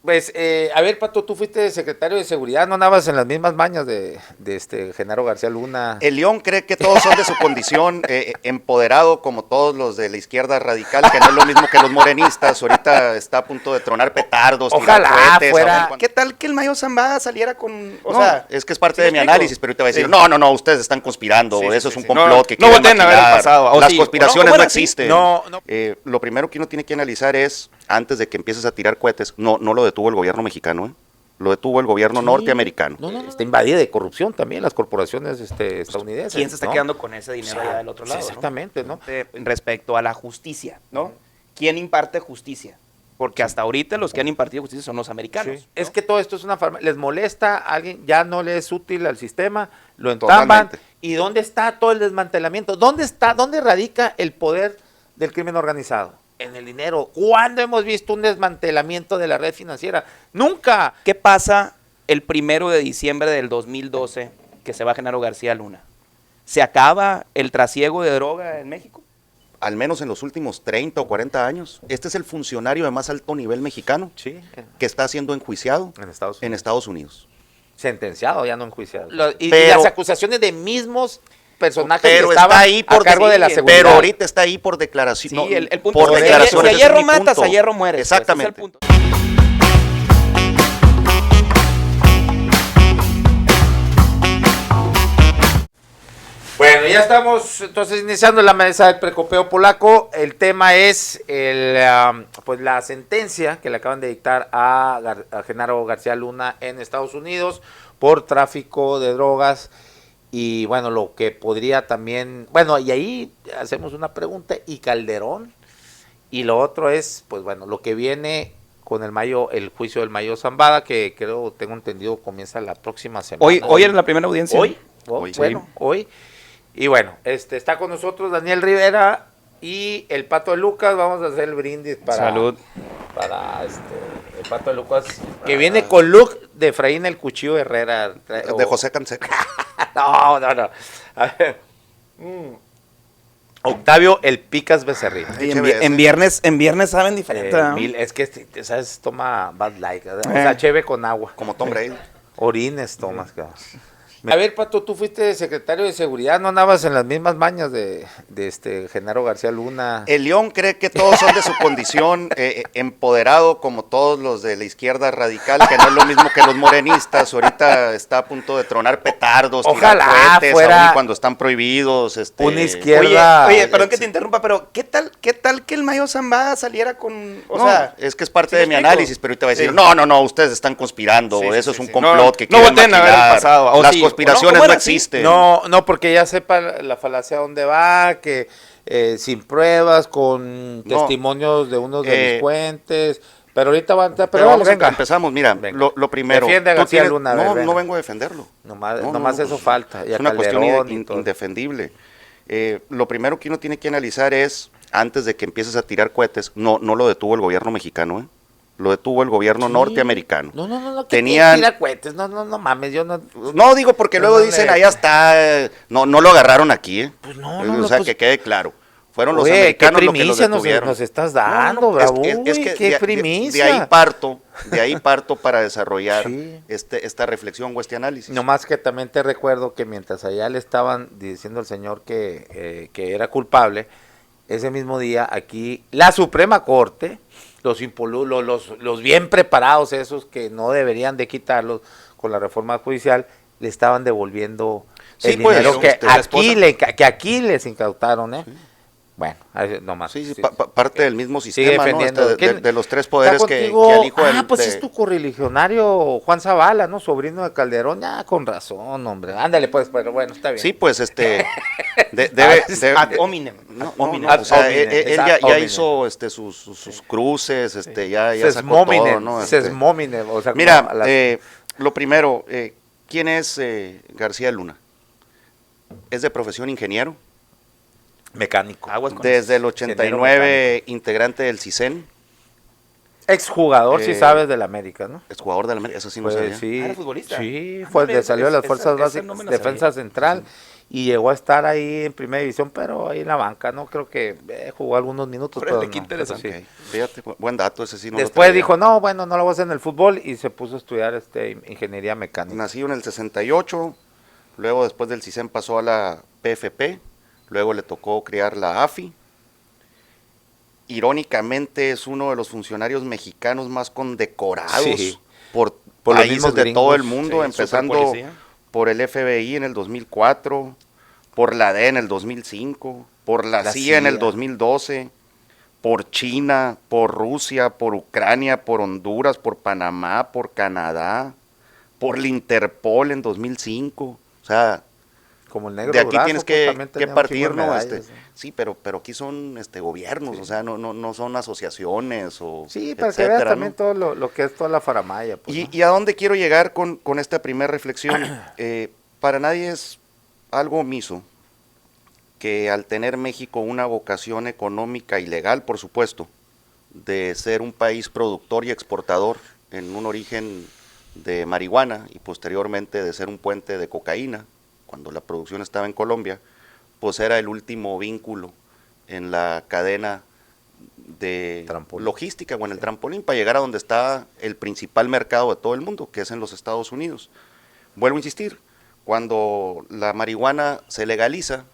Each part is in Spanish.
Pues, a ver, Pato, tú fuiste secretario de Seguridad, ¿no andabas en las mismas mañas de Genaro García Luna? El León cree que todos son de su condición, empoderado como todos los de la izquierda radical, que no es lo mismo que los morenistas. Ahorita está a punto de tronar petardos, Ojalá tirar cohetes. fuera. ¿Qué tal que el Mayo Zambada saliera con...? O No, sea, es que es parte ¿sí de me mi explico? análisis, pero ahorita va a decir, Sí. no, ustedes están conspirando, Sí, eso sí, es un sí. complot que No quieren volteen a ver el maquilar. pasado, o Las sí, conspiraciones o no, no bueno, sí. existen. No. Lo primero que uno tiene que analizar es, antes de que empieces a tirar cohetes, no lo detuvo el gobierno mexicano, lo detuvo el gobierno norteamericano. No. Está invadida de corrupción también las corporaciones estadounidenses. ¿Quién se está ¿no? quedando con ese dinero allá del otro Sí, lado? exactamente, ¿no? Respecto a la justicia, ¿no? ¿Quién imparte justicia? Porque hasta ahorita los que han impartido justicia son los americanos. Sí. ¿no? Es que todo esto es una forma, les molesta, a alguien ya no le es útil al sistema, lo entamban. Totalmente. ¿Y dónde está todo el desmantelamiento? ¿Dónde radica el poder del crimen organizado? En el dinero. ¿Cuándo hemos visto un desmantelamiento de la red financiera? Nunca. ¿Qué pasa el 1 de diciembre del 2012 que se va Genaro García Luna? ¿Se acaba el trasiego de droga en México? Al menos en los últimos 30 o 40 años. Este es el funcionario de más alto nivel mexicano Sí, que está siendo enjuiciado en Estados Unidos. en Estados Unidos. Sentenciado, ya no enjuiciado. Y Pero- las acusaciones de mismos personajes que Pero estaban está ahí por a cargo de la sí, seguridad. Pero ahorita está ahí por declaración. Sí, no, el punto por es que declaraciones. si a ese es hierro mi matas, punto. a hierro mueres. pues, ese es el Exactamente. punto. Bueno, ya estamos entonces iniciando la mesa del precopeo polaco. El tema es pues la sentencia que le acaban de dictar a Genaro García Luna en Estados Unidos por tráfico de drogas. Y bueno, lo que podría también, bueno, y ahí hacemos una pregunta, ¿y Calderón? Y lo otro es, pues bueno, lo que viene con el juicio del Mayo Zambada, que creo, tengo entendido, comienza la próxima semana. Hoy era la primera audiencia. Hoy, Hoy, bueno, hoy. Y bueno, está con nosotros Daniel Rivera y el Pato de Lucas. Vamos a hacer el brindis para Salud. para el Pato de Lucas, que viene con look de Efraín el Cuchillo Herrera. De José Canseco. No. A ver. Octavio el Picas Becerril. Y Chévere, en viernes saben diferente. ¿no? Es que, ¿sabes? Toma Bad Light. O sea, cheve con agua. Como Tom Brady. Orines tomas, cabrón. A ver, Pato, tú fuiste secretario de Seguridad, ¿no andabas en las mismas mañas de Genaro García Luna? El León cree que todos son de su condición, empoderado como todos los de la izquierda radical, que no es lo mismo que los morenistas. Ahorita está a punto de tronar petardos, Ojalá tirar cohetes, fuera aún y cuando están prohibidos. una izquierda. Oye, perdón que te interrumpa, pero ¿qué tal que el Mayo Zambada saliera con... O No, sea, es que es parte ¿sí de me mi explico? análisis, pero ahorita va a decir, Sí. no, ustedes están conspirando, Sí, eso sí, es un sí. complot que No quieren volteen a ver el maquilar. pasado, o Las sí, conspiraciones ¿cómo no era así? existen. No, porque ya sepa la falacia dónde va, que sin pruebas, con No. testimonios de unos Eh, delincuentes. Pero ahorita va a entrar. Pero Pero vamos, venga. empezamos, mira, Venga. lo primero. Defiende a tú García Luna, a ver, no, venga. no vengo a defenderlo. Nomás eso pues, falta. Y a es una cuestión Calderón y todo. indefendible. Lo primero que uno tiene que analizar es, antes de que empieces a tirar cohetes, no lo detuvo el gobierno mexicano, lo detuvo el gobierno Sí. norteamericano. No, que Tenían- tira cohetes. No mames, yo no. No digo porque luego No, dicen, le- allá está, no lo agarraron aquí, Pues no, o sea, pues- que quede claro. Fueron los Oye, qué americanos los que los primicia nos detuvieron. estás dando, es bravo. que Qué de primicia. de ahí parto para desarrollar Sí. esta reflexión o este análisis. No más que también te recuerdo que mientras allá le estaban diciendo al señor que era culpable, ese mismo día aquí la Suprema Corte, los bien preparados, esos que no deberían de quitarlos con la reforma judicial, le estaban devolviendo Sí, el pues, dinero que la esposa. aquí les incautaron, ¿eh? Bueno, nomás. Sí, parte del mismo Sigue sistema, ¿no? defendiendo. De los tres ¿Está poderes que contigo? al hijo Pues es tu correligionario Juan Zavala, ¿no? Sobrino de Calderón. Ya, con razón, hombre. Ándale, pues, pero bueno, está bien. Sí, pues, ad hominem. No, hominem. o sea, hominem, él es ya ad hominem. hizo sus cruces, ya sacó todo, Sesmómine, ¿no? Sesmómine, o sea, Mira, como las- lo primero, ¿quién es García Luna? Es de profesión ingeniero, mecánico. Aguas con desde el Ingeniero 89 integrante del CISEN, Exjugador, sí Eh, sabes, del América, ¿no? Es jugador de la América, eso sí no Pues sabía. sí, ¿Era futbolista? sí, Ah, fue, no, salió de las esa- fuerzas esa básicas, no me la defensa sabía. central, y llegó a estar ahí en primera división, pero ahí en la banca, ¿no? Creo que jugó algunos minutos, Órale, pero qué no, pero interesante. sí. Ok, fíjate, buen dato, ese sí no lo Después traía. dijo, no, bueno, no lo voy a hacer en el fútbol, y se puso a estudiar ingeniería mecánica. Nacido en el 68, luego después del CISEN pasó a la PFP, luego le tocó criar la AFI. Irónicamente es uno de los funcionarios mexicanos más condecorados Sí, por por los países mismos de todo el gringos, mundo, Sí, empezando superpolicía. por el FBI en el 2004, por la DEA en el 2005, por la CIA en el 2012, por China, por Rusia, por Ucrania, por Honduras, por Panamá, por Canadá, por la Interpol en 2005. O sea, como el de negro aquí Durazo, tienes pues, que también tenía un chingo partir, de ¿no? medallas, ¿no? Sí, pero aquí son gobiernos, Sí. o sea, no son asociaciones o Sí, para que veas etcétera, también ¿no? todo lo que es toda la faramaya, pues, ¿no? ¿Y a dónde quiero llegar con esta primera reflexión? Para nadie es algo omiso que al tener México una vocación económica y legal, por supuesto, de ser un país productor y exportador en un origen de marihuana y posteriormente de ser un puente de cocaína, cuando la producción estaba en Colombia, pues era el último vínculo en la cadena de Trampolín. logística o en el trampolín para llegar a donde está el principal mercado de todo el mundo, que es en los Estados Unidos. Vuelvo a insistir, cuando la marihuana se legaliza,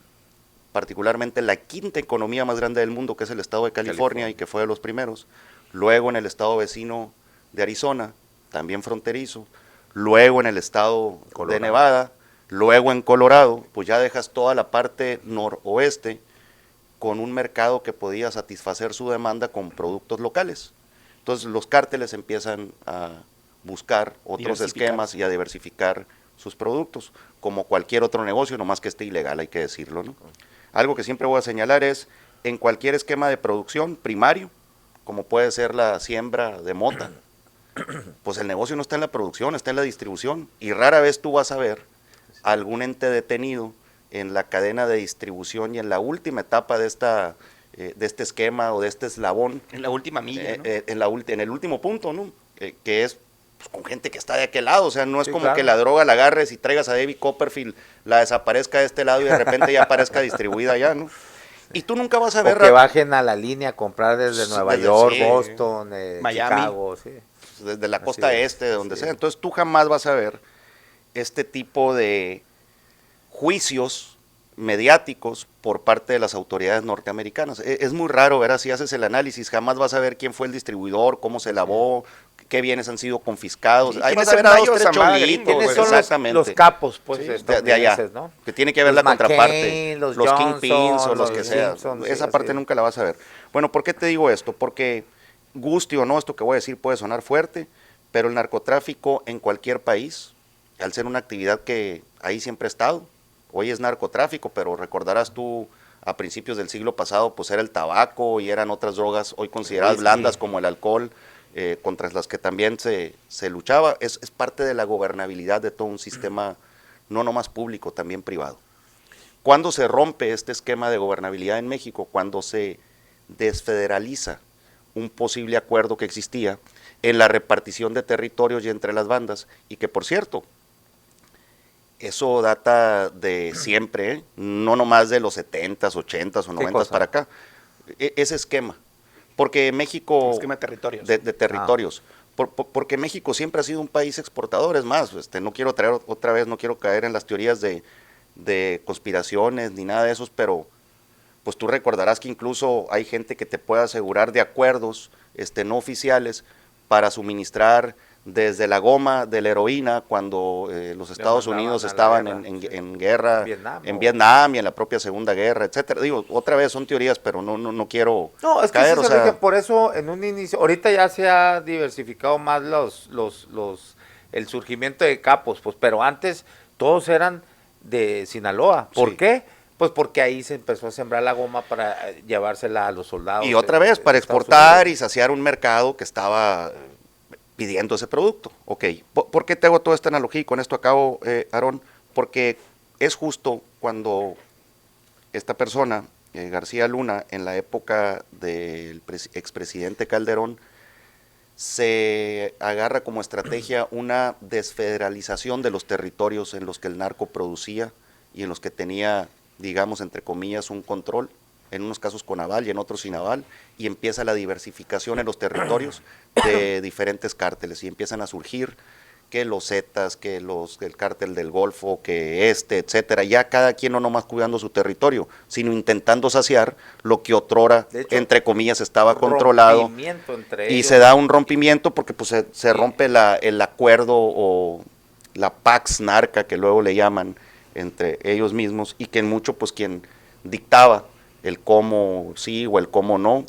particularmente la quinta economía más grande del mundo, que es el estado de California, y que fue de los primeros, luego en el estado vecino de Arizona, también fronterizo, luego en el estado de Nevada, luego en Colorado, pues ya dejas toda la parte noroeste con un mercado que podía satisfacer su demanda con productos locales. Entonces los cárteles empiezan a buscar otros esquemas y a diversificar sus productos, como cualquier otro negocio, nomás que esté ilegal, hay que decirlo, ¿no? Algo que siempre voy a señalar es, en cualquier esquema de producción primario, como puede ser la siembra de mota, pues el negocio no está en la producción, está en la distribución, y rara vez tú vas a ver algún ente detenido en la cadena de distribución y en la última etapa de este esquema o de este eslabón. En la última milla, ¿no? En el último punto, ¿no? Que es pues, con gente que está de aquel lado, o sea, no es Sí, como claro. que la droga la agarres y traigas a David Copperfield, la desaparezca de este lado y de repente ya aparezca distribuida allá, ¿no? Y tú nunca vas a ver... O que bajen a la línea a comprar desde Nueva Desde- York, sí. Boston, Miami. Chicago, sí. desde la Así costa es, este, de donde así sea. es. Entonces tú jamás vas a ver este tipo de juicios mediáticos por parte de las autoridades norteamericanas. Es muy raro, ¿verdad? Si haces el análisis, jamás vas a ver quién fue el distribuidor, cómo se lavó, qué bienes han sido confiscados. Sí, Ahí ¿quién vas es a el ver a dos, mayo tres Zambada cholitos, gringo, ¿Quiénes pues, son exactamente. los capos, pues, Sí, estadounidenses, de allá, ¿no? que tiene que ver Los la contraparte, McCain, los Kingpins Johnson, o los los que sea. Simpson, sí, Esa así parte es. nunca la vas a ver. Bueno, ¿por qué te digo esto? Porque guste o no, esto que voy a decir puede sonar fuerte, pero el narcotráfico en cualquier país, al ser una actividad que ahí siempre ha estado, hoy es narcotráfico, pero recordarás tú a principios del siglo pasado, pues era el tabaco y eran otras drogas hoy consideradas Whisky. blandas como el alcohol, contra las que también se luchaba. Es parte de la gobernabilidad de todo un sistema, no nomás público, también privado. ¿Cuándo se rompe este esquema de gobernabilidad en México? Cuando se desfederaliza un posible acuerdo que existía en la repartición de territorios y entre las bandas, y que por cierto, eso data de siempre, ¿eh? No nomás de los 70s, 80s o 90s para acá, ese esquema, porque México... Esquema de territorios. De territorios. Porque México siempre ha sido un país exportador, es más, no quiero traer otra vez, no quiero caer en las teorías de conspiraciones ni nada de esos, pero pues tú recordarás que incluso hay gente que te puede asegurar de acuerdos no oficiales para suministrar desde la goma de la heroína cuando los Estados Unidos estaban en guerra, en Vietnam y en la propia Segunda Guerra, etcétera. Digo, otra vez son teorías, pero no quiero No, es que caer, sí se origen, por eso en un inicio, ahorita ya se ha diversificado más el surgimiento de capos, pues, pero antes todos eran de Sinaloa. ¿Por Sí. qué? Pues porque ahí se empezó a sembrar la goma para llevársela a los soldados. Y otra vez, para exportar y saciar un mercado que estaba pidiendo ese producto. Ok, ¿por qué te hago toda esta analogía? Y con esto acabo, Aarón, porque es justo cuando esta persona, García Luna, en la época del expresidente Calderón, se agarra como estrategia una desfederalización de los territorios en los que el narco producía y en los que tenía, digamos, entre comillas, un control, en unos casos con aval y en otros sin aval, y empieza la diversificación en los territorios de diferentes cárteles, y empiezan a surgir que los Zetas, que el cártel del Golfo, que etcétera, ya cada quien no nomás cuidando su territorio, sino intentando saciar lo que otrora, de hecho, entre comillas, estaba controlado, entre y ellos. se da un rompimiento porque pues se rompe el acuerdo o la Pax Narca, que luego le llaman, entre ellos mismos, y que en mucho pues quien dictaba el cómo sí o el cómo no,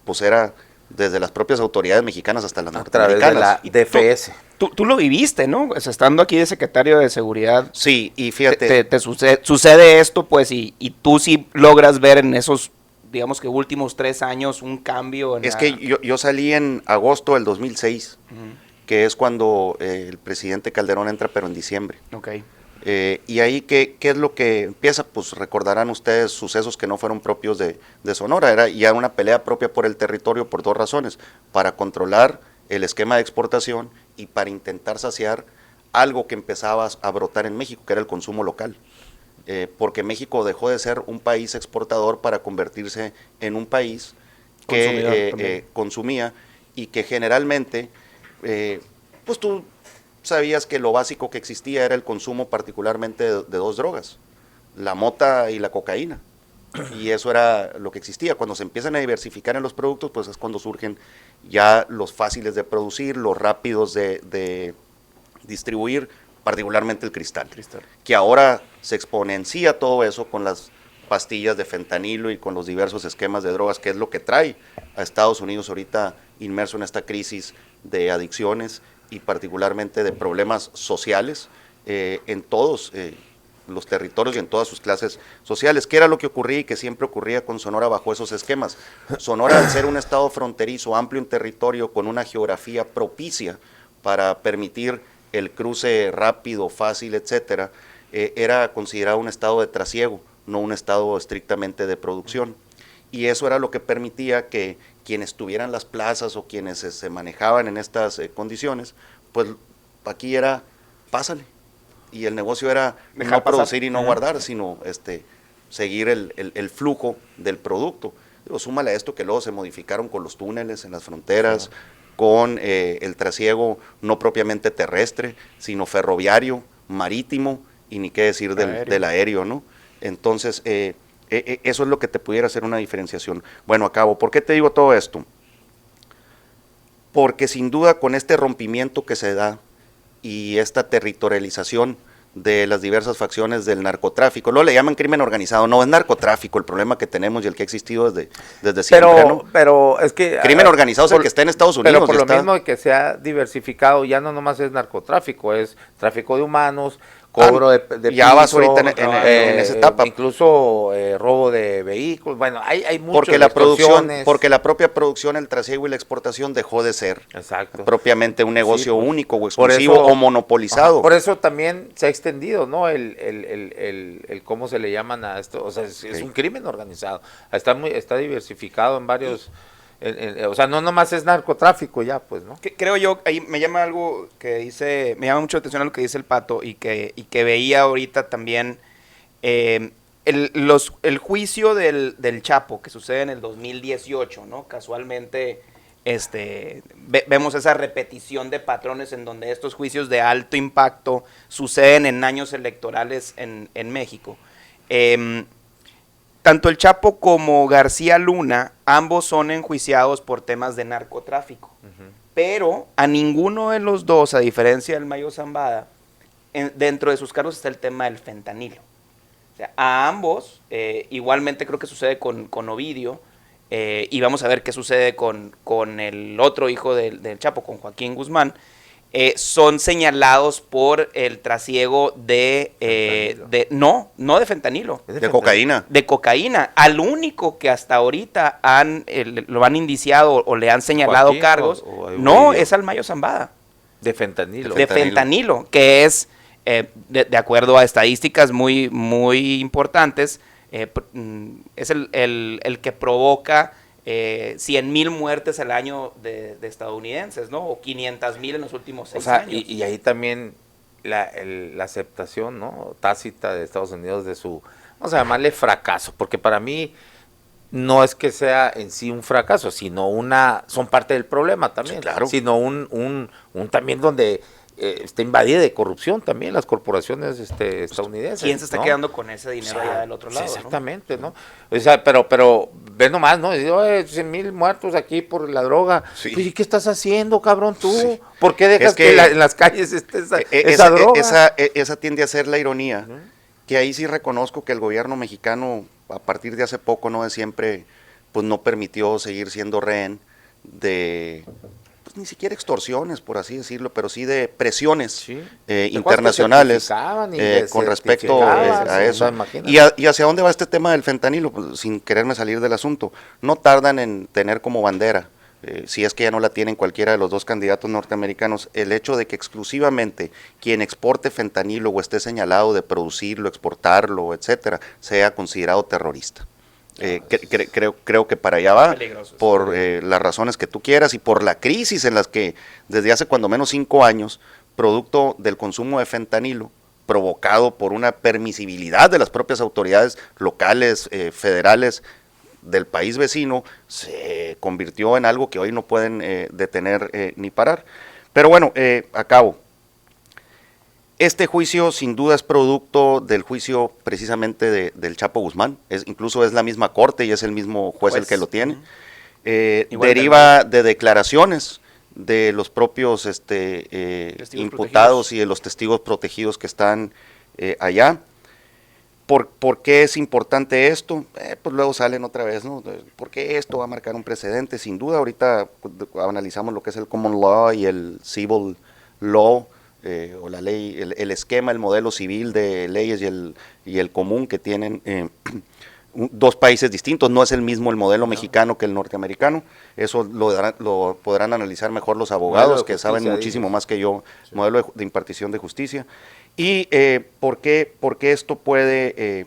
pues era desde las propias autoridades mexicanas hasta las norteamericanas. A través de la DFS. Tú lo viviste, ¿no? O sea, estando aquí de secretario de Seguridad. Sí, y fíjate. Te sucede esto, pues, y tú sí logras ver en esos, digamos que últimos 3 años, un cambio. Que yo salí en agosto del 2006, que es cuando el presidente Calderón entra, pero en diciembre. Okay. Y ahí, ¿qué es lo que empieza? Pues recordarán ustedes sucesos que no fueron propios de Sonora. Era ya una pelea propia por el territorio por 2 razones: para controlar el esquema de exportación y para intentar saciar algo que empezaba a brotar en México, que era el consumo local. Porque México dejó de ser un país exportador para convertirse en un país que consumía, y que generalmente, pues tú sabías que lo básico que existía era el consumo particularmente de 2 drogas, la mota y la cocaína, y eso era lo que existía. Cuando se empiezan a diversificar en los productos, pues es cuando surgen ya los fáciles de producir, los rápidos de distribuir, particularmente el cristal, que ahora se exponencia todo eso con las pastillas de fentanilo y con los diversos esquemas de drogas, que es lo que trae a Estados Unidos ahorita inmerso en esta crisis de adicciones y particularmente de problemas sociales en todos los territorios y en todas sus clases sociales. ¿Qué era lo que ocurría y que siempre ocurría con Sonora bajo esos esquemas? Sonora, al ser un estado fronterizo, amplio en territorio, con una geografía propicia para permitir el cruce rápido, fácil, etcétera, era considerado un estado de trasiego, no un estado estrictamente de producción. Y eso era lo que permitía que quienes tuvieran las plazas o quienes se manejaban en estas condiciones, pues aquí era, pásale. Y el negocio era no producir y no guardar, sino seguir el flujo del producto. Súmale a esto que luego se modificaron con los túneles en las fronteras, con el trasiego no propiamente terrestre, sino ferroviario, marítimo, y ni qué decir del aéreo, ¿no? Entonces, eso es lo que te pudiera hacer una diferenciación. Bueno, acabo. ¿Por qué te digo todo esto? Porque sin duda con este rompimiento que se da y esta territorialización de las diversas facciones del narcotráfico, luego le llaman crimen organizado, no, es narcotráfico el problema que tenemos y el que ha existido desde siempre, ¿no? Pero es que... Crimen organizado es el que está en Estados Unidos. Pero por lo mismo de que se ha diversificado, ya no nomás es narcotráfico, es tráfico de humanos, cobro de ya piso, vas ahorita en esa etapa. Incluso robo de vehículos, bueno, hay muchas porque la propia producción, el trasiego y la exportación dejó de ser propiamente un negocio único o exclusivo o monopolizado. Por eso también se ha extendido, ¿no? El cómo se le llaman a esto, o sea, es un crimen organizado, está diversificado en varios... o sea, no nomás es narcotráfico ya, pues, ¿no? Creo yo, ahí me llama algo que dice, me llama mucho la atención a lo que dice el Pato y que veía ahorita también el juicio del Chapo que sucede en el 2018, ¿no? Casualmente vemos esa repetición de patrones en donde estos juicios de alto impacto suceden en años electorales en México. Tanto el Chapo como García Luna, ambos son enjuiciados por temas de narcotráfico, pero a ninguno de los dos, a diferencia del Mayo Zambada, dentro de sus cargos está el tema del fentanilo. O sea, a ambos, igualmente creo que sucede con Ovidio, y vamos a ver qué sucede con el otro hijo del Chapo, con Joaquín Guzmán. Son señalados por el trasiego no de fentanilo, de cocaína. De cocaína. Al único que hasta ahorita lo han indiciado o le han señalado Joaquín, cargos, es al Mayo Zambada. De fentanilo. De fentanilo, que es, de acuerdo a estadísticas muy, muy importantes, es el que provoca 100,000 muertes al año de estadounidenses, ¿no? O 500,000 en los últimos 6 O sea, años. y ahí también la aceptación, ¿no? Tácita de Estados Unidos de su, vamos a llamarle fracaso, porque para mí no es que sea en sí un fracaso, sino son parte del problema también, Sí, claro. sino un también donde está invadida de corrupción también las corporaciones estadounidenses. ¿Quién se está ¿no? quedando con ese dinero O sea, allá del otro lado? sí, exactamente, ¿no? O sea, pero ve nomás, ¿no? Y, 100,000 muertos aquí por la droga. Sí. Pues, ¿y qué estás haciendo, cabrón, tú? Sí. ¿Por qué dejas Es que en las calles esté esa droga? Esa tiende a ser la ironía, que ahí sí reconozco que el gobierno mexicano, a partir de hace poco, no de siempre, pues no permitió seguir siendo rehén de, pues ni siquiera extorsiones, por así decirlo, pero sí de presiones Sí. internacionales certificaban y con respecto certificaban, a o eso. sea, imagínate. Y hacia dónde va este tema del fentanilo, pues, sin quererme salir del asunto. No tardan en tener como bandera, si es que ya no la tienen cualquiera de los dos candidatos norteamericanos, el hecho de que exclusivamente quien exporte fentanilo o esté señalado de producirlo, exportarlo, etcétera, sea considerado terrorista. Creo que para allá va, Peligroso, por las razones que tú quieras y por la crisis en las que desde hace cuando menos 5 años, producto del consumo de fentanilo, provocado por una permisibilidad de las propias autoridades locales, federales, del país vecino, se convirtió en algo que hoy no pueden detener ni parar. Pero bueno, acabo. Este juicio sin duda es producto del juicio precisamente del Chapo Guzmán, incluso es la misma corte y es el mismo juez el que lo tiene. Deriva de declaraciones de los propios imputados protegidos y de los testigos protegidos que están allá. ¿Por qué es importante esto? Pues luego salen otra vez, ¿no? ¿Por qué esto va a marcar un precedente? Sin duda, ahorita analizamos lo que es el common law y el civil law, o la ley, el esquema, el modelo civil de leyes y el común que tienen dos países distintos. No es el mismo el modelo mexicano que el norteamericano. Eso lo podrán analizar mejor los abogados que saben muchísimo más que yo, sí. Modelo de impartición de justicia. Y ¿por qué esto puede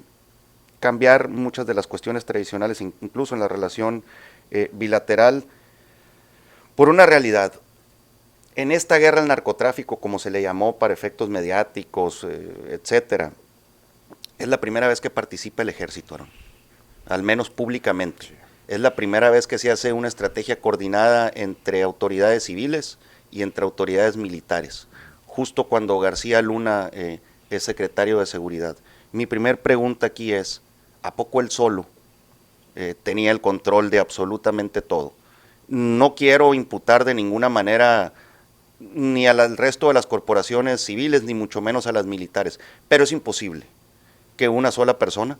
cambiar muchas de las cuestiones tradicionales, incluso en la relación bilateral? Por una realidad. En esta guerra al narcotráfico, como se le llamó para efectos mediáticos, etcétera, es la primera vez que participa el ejército, Aaron, al menos públicamente. Sí. Es la primera vez que se hace una estrategia coordinada entre autoridades civiles y entre autoridades militares, justo cuando García Luna es secretario de Seguridad. Mi primer pregunta aquí es, ¿a poco él solo tenía el control de absolutamente todo? No quiero imputar de ninguna manera ni al resto de las corporaciones civiles, ni mucho menos a las militares, pero es imposible que una sola persona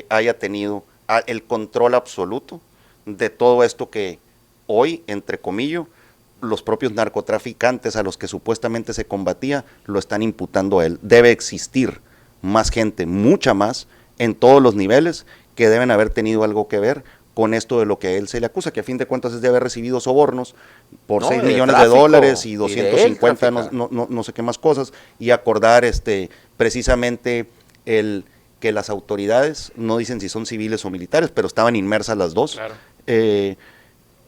haya tenido el control absoluto de todo esto que hoy, entre comillas, los propios narcotraficantes a los que supuestamente se combatía, lo están imputando a él. Debe existir más gente, mucha más, en todos los niveles, que deben haber tenido algo que ver con esto de lo que a él se le acusa, que a fin de cuentas es de haber recibido sobornos por 6 millones de dólares y 250, no sé qué más cosas, y acordar precisamente que las autoridades, no dicen si son civiles o militares, pero estaban inmersas las dos, claro.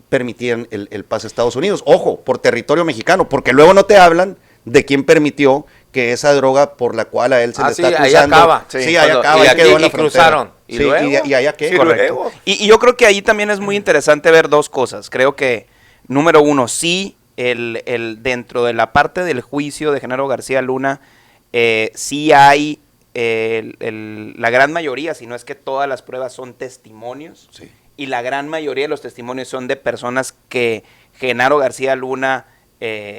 Permitían el pase a Estados Unidos. Ojo, por territorio mexicano, porque luego no te hablan de quién permitió que esa droga por la cual a él se le está acusando. Ahí acaba. Sí, ahí acaba, ahí quedó en la cruzaron. ¿Y, sí, y allá qué? Sí, correcto. Y yo creo que ahí también es muy interesante ver dos cosas. Creo que, número uno, sí, dentro de la parte del juicio de Genaro García Luna, sí hay la gran mayoría, si no es que todas las pruebas son testimonios, sí. Y la gran mayoría de los testimonios son de personas que Genaro García Luna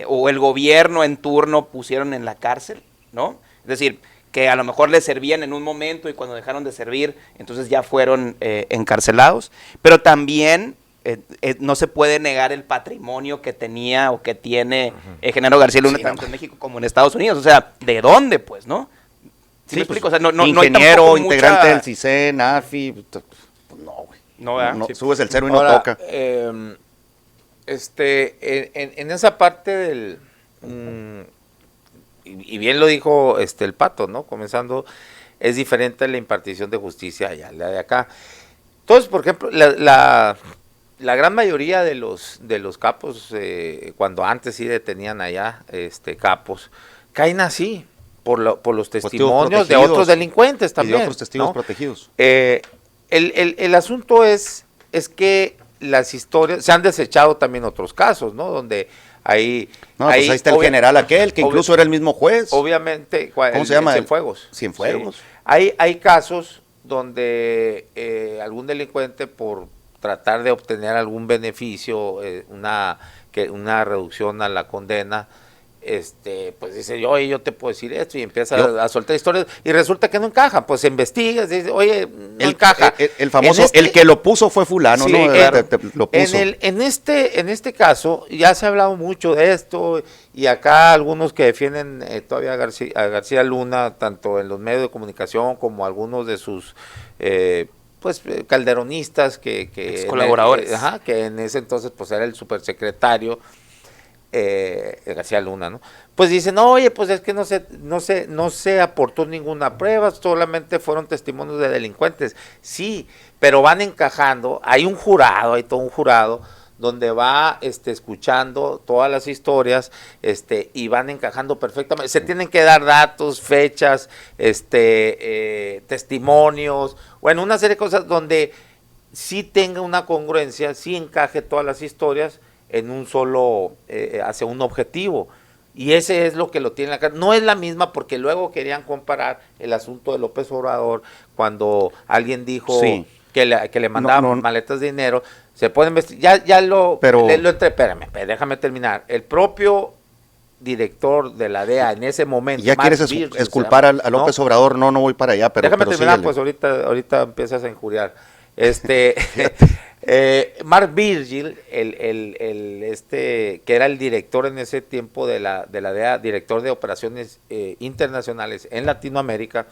o el gobierno en turno pusieron en la cárcel, ¿no? Es decir, que a lo mejor les servían en un momento y cuando dejaron de servir, entonces ya fueron encarcelados, pero también no se puede negar el patrimonio que tenía o que tiene Genaro García Luna, sí, tanto en México como en Estados Unidos. O sea, ¿de dónde, pues, no? ¿Sí me explico? O sea, ingeniero, no integrante del CICEN, AFI, pues no, güey. No, sí. Subes el cero y ahora, no toca. En esa parte del... y bien lo dijo el Pato, ¿no? Comenzando, es diferente la impartición de justicia allá, la de acá. Entonces, por ejemplo, la gran mayoría de los capos, cuando antes sí detenían allá capos, caen así por los testimonios de otros delincuentes también. Y de otros testigos, ¿no?, protegidos. El asunto es que las historias, se han desechado también otros casos, ¿no? Donde ahí está el general aquel, que incluso era el mismo juez. Obviamente. ¿Cómo se llama? Cienfuegos. Cienfuegos. Sí. Hay casos donde algún delincuente, por tratar de obtener algún beneficio, una reducción a la condena, pues dice, oye, yo te puedo decir esto, y empieza a soltar historias, y resulta que no encaja, pues se investiga, dice, oye, no encaja. El famoso, el que lo puso fue fulano, sí, ¿no? Lo puso. En este caso, ya se ha hablado mucho de esto, y acá algunos que defienden todavía a García Luna, tanto en los medios de comunicación como algunos de sus calderonistas que colaboradores, que en ese entonces pues era el supersecretario García Luna, ¿no? Pues dicen, oye, pues es que no se aportó ninguna prueba, solamente fueron testimonios de delincuentes. Sí, pero van encajando, hay todo un jurado donde va escuchando todas las historias, y van encajando perfectamente. Se tienen que dar datos, fechas, testimonios, bueno, una serie de cosas donde sí tenga una congruencia, sí encaje todas las historias en un solo, hacia un objetivo. Y ese es lo que lo tiene acá. No es la misma, porque luego querían comparar el asunto de López Obrador, cuando alguien dijo que le mandaban maletas de dinero. Se puede investigar, espérame, déjame terminar. El propio director de la DEA en ese momento. Ya quieres exculpar a López Obrador, no voy para allá, pero déjame terminar, pues ahorita empiezas a injuriar. Mark Virgil, que era el director en ese tiempo de la DEA, director de operaciones internacionales en Latinoamérica,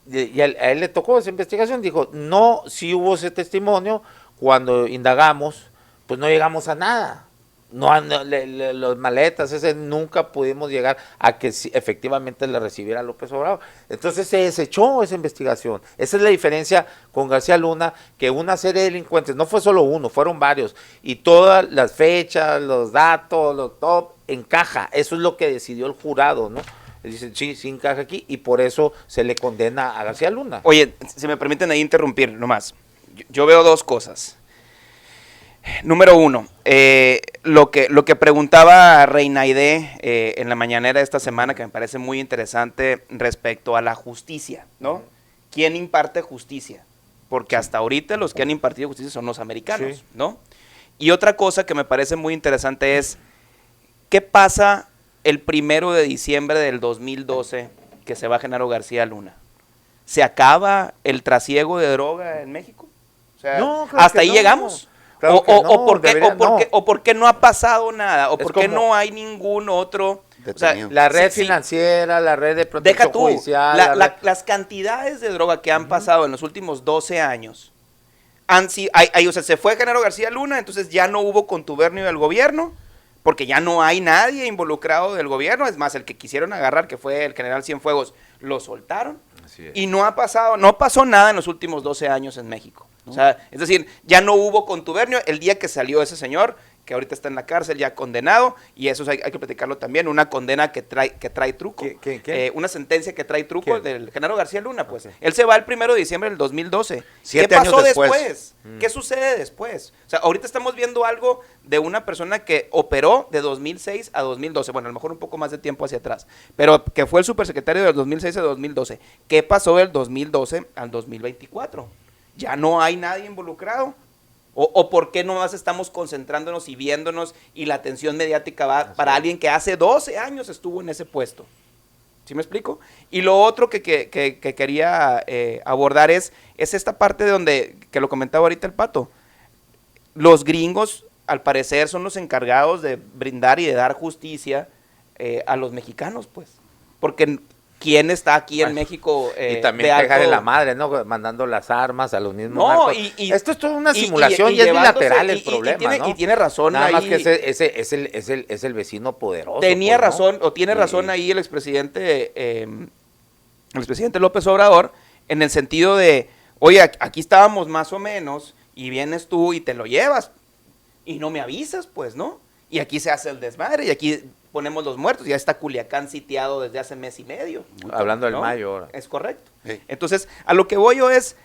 y a él le tocó esa investigación. Dijo, no, sí hubo ese testimonio, cuando indagamos, pues no llegamos a nada. Los maletas, nunca pudimos llegar a que efectivamente le recibiera López Obrador. Entonces se desechó esa investigación. Esa es la diferencia con García Luna, que una serie de delincuentes, no fue solo uno, fueron varios, y todas las fechas, los datos, todo encaja. Eso es lo que decidió el jurado, ¿no? Dicen, sí encaja aquí, y por eso se le condena a García Luna. Oye, si me permiten ahí interrumpir nomás. Yo veo dos cosas. Número uno, lo que preguntaba Reinaide en la mañanera de esta semana, que me parece muy interesante respecto a la justicia, ¿no? ¿Quién imparte justicia? Porque hasta ahorita los que han impartido justicia son los americanos, ¿no? Y otra cosa que me parece muy interesante es, ¿qué pasa el 1 de diciembre del 2012 que se va Genaro García Luna? ¿Se acaba el trasiego de droga en México? O sea, no, ¿hasta ahí llegamos? Claro ¿O por qué no ha pasado nada? ¿O por qué no hay ningún otro? O sea, la red financiera, la red de protección judicial. Las cantidades de droga que han pasado en los últimos 12 años, se fue Genaro García Luna, entonces ya no hubo contubernio del gobierno, porque ya no hay nadie involucrado del gobierno. Es más, el que quisieron agarrar, que fue el general Cienfuegos, lo soltaron. Y no pasó nada en los últimos 12 años en México. ¿No? O sea, es decir, ya no hubo contubernio el día que salió ese señor, que ahorita está en la cárcel ya condenado, y eso hay que platicarlo también, una condena que trae truco. Una sentencia que trae truco del Genaro García Luna, pues. Okay. Él se va el 1 de diciembre del 2012. ¿Qué pasó después? ¿Qué sucede después? O sea, ahorita estamos viendo algo de una persona que operó de 2006 a 2012, bueno, a lo mejor un poco más de tiempo hacia atrás, pero que fue el supersecretario del 2006 a 2012. ¿Qué pasó del 2012 al 2024? ¿Ya no hay nadie involucrado? ¿O por qué no más estamos concentrándonos y viéndonos y la atención mediática va para alguien que hace 12 años estuvo en ese puesto? ¿Sí me explico? Y lo otro que quería abordar es esta parte de donde, que lo comentaba ahorita el Pato, los gringos al parecer son los encargados de brindar y de dar justicia a los mexicanos, pues, porque ¿quién está aquí en México? Y también pegarle la madre, ¿no? Mandando las armas a los mismos narcos. Esto es toda una simulación y es bilateral el problema, ¿no? Y tiene razón. Nada ahí, más que es el vecino poderoso. Tenía razón, ¿no? Tiene razón ahí el expresidente López Obrador, en el sentido de, oye, aquí estábamos más o menos, y vienes tú y te lo llevas y no me avisas, pues, ¿no? Y aquí se hace el desmadre y aquí ponemos los muertos. Ya está Culiacán sitiado desde hace mes y medio. Hablando del ¿no? mayo ahora. Es correcto. Sí. Entonces, a lo que voy yo es,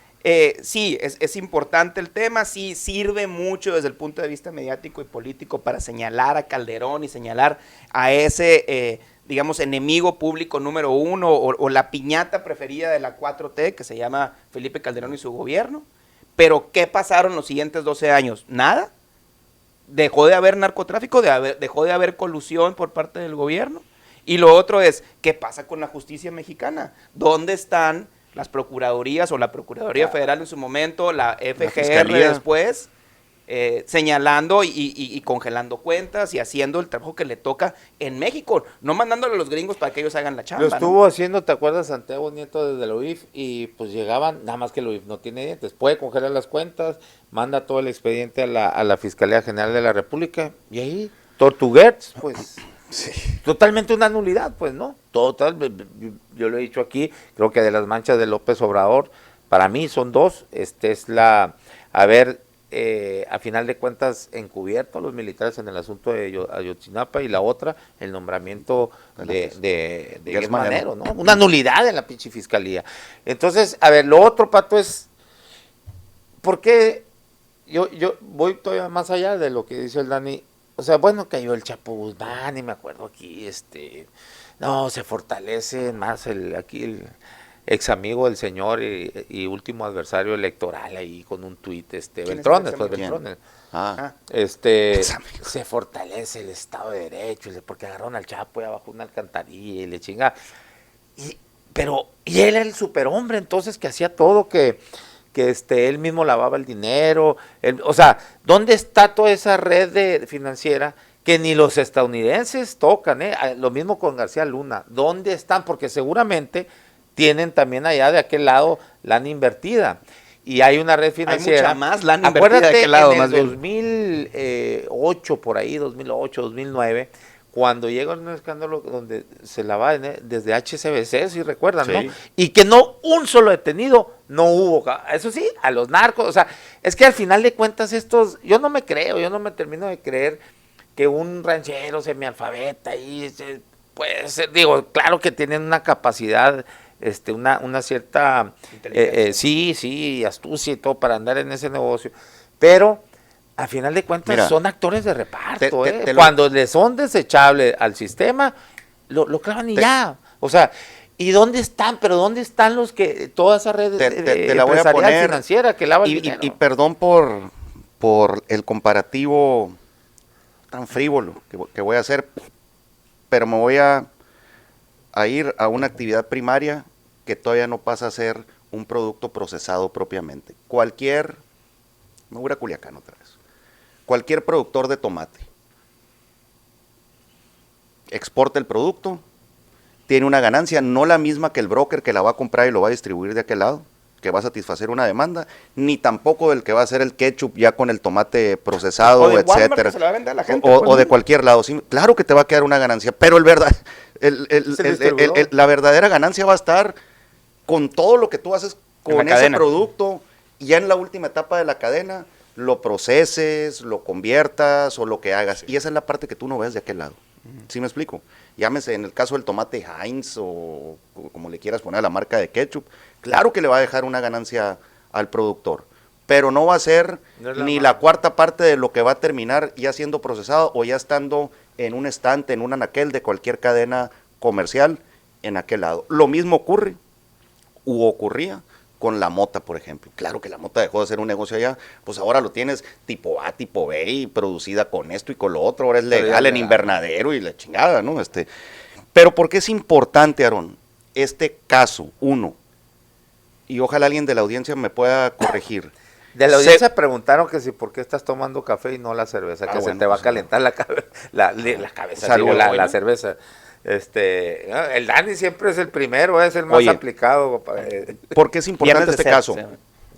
sí, es importante el tema, sí sirve mucho desde el punto de vista mediático y político para señalar a Calderón y señalar a ese, digamos, enemigo público número uno o la piñata preferida de la 4T que se llama Felipe Calderón y su gobierno. Pero, ¿qué pasaron los siguientes 12 años? Nada. Dejó de haber narcotráfico, dejó de haber colusión por parte del gobierno. Y lo otro es, ¿qué pasa con la justicia mexicana? ¿Dónde están las procuradurías o la Procuraduría Federal en su momento, la FGR después, señalando y congelando cuentas y haciendo el trabajo que le toca en México, no mandándole a los gringos para que ellos hagan la chamba? Lo estuvo haciendo, ¿te acuerdas? Santiago Nieto desde la UIF y pues llegaban, nada más que la UIF no tiene dientes, puede congelar las cuentas, manda todo el expediente a la Fiscalía General de la República y ahí, Tortuguets, pues... Sí. Totalmente una nulidad, pues, ¿no? Total, yo lo he dicho aquí, creo que de las manchas de López Obrador, para mí son dos, es haber, a final de cuentas, encubierto a los militares en el asunto de Ayotzinapa, y la otra, el nombramiento de Gertz Manero, ¿no? Una nulidad en la pinche fiscalía. Entonces, a ver, lo otro, Pato, es, ¿por qué? Yo voy todavía más allá de lo que dice el Dani. O sea, bueno, cayó el Chapo Guzmán y me acuerdo aquí, no, se fortalece más aquí el ex amigo del señor y último adversario electoral ahí con un tuit, Beltrones, pues Beltrones. Se fortalece el Estado de Derecho, porque agarraron al Chapo y abajo una alcantarilla y le chinga. Pero él era el superhombre entonces que hacía todo, que él mismo lavaba el dinero, o sea, ¿dónde está toda esa red financiera que ni los estadounidenses tocan? Lo mismo con García Luna, ¿dónde están? Porque seguramente tienen también allá de aquel lado lana invertida, y hay una red financiera. Hay mucha más lana invertida de aquel lado, más bien. En el 2008, por ahí, 2008, 2009, cuando llega un escándalo donde se lava desde HSBC, si recuerdan, sí, ¿no? Y que no un solo detenido no hubo. Eso sí, a los narcos, o sea, es que al final de cuentas yo no me termino de creer que un ranchero semialfabeta ahí, pues, digo, claro que tienen una capacidad, una cierta, sí, astucia y todo para andar en ese negocio, pero a final de cuentas, mira, son actores de reparto, cuando le son desechables al sistema, lo clavan y ya. O sea, ¿y dónde están? Pero ¿dónde están los que, toda esa red empresarial financiera que lava el dinero? Y perdón por el comparativo tan frívolo que voy a hacer, pero me voy a ir a una actividad primaria que todavía no pasa a ser un producto procesado propiamente. Me voy a ir a Culiacán otra vez. Cualquier productor de tomate exporta el producto, tiene una ganancia, no la misma que el broker que la va a comprar y lo va a distribuir de aquel lado, que va a satisfacer una demanda, ni tampoco del que va a hacer el ketchup ya con el tomate procesado, o de etcétera. Se la va a vender a la gente, o de cualquier lado. Sí, claro que te va a quedar una ganancia, pero la verdadera ganancia va a estar con todo lo que tú haces con ese producto, ya en la última etapa de la cadena, lo proceses, lo conviertas o lo que hagas. Y esa es la parte que tú no ves de aquel lado. ¿Sí me explico? Llámese en el caso del tomate Heinz o como le quieras poner a la marca de ketchup. Claro que le va a dejar una ganancia al productor, pero no va a ser ni la cuarta parte de lo que va a terminar ya siendo procesado o ya estando en un estante, en un anaquel de cualquier cadena comercial en aquel lado. Lo mismo ocurría con la mota, por ejemplo. Claro que la mota dejó de ser un negocio allá, pues ahora lo tienes tipo A, tipo B, y producida con esto y con lo otro, ahora es legal en invernadero y la chingada, ¿no? Pero ¿por qué es importante, Aarón, este caso, uno? Y ojalá alguien de la audiencia me pueda corregir. De la audiencia preguntaron que si por qué estás tomando café y no la cerveza, que se te va a calentar la cabeza, digo, la cerveza. El Dani siempre es el primero, es el más aplicado. ¿Por qué es importante este caso?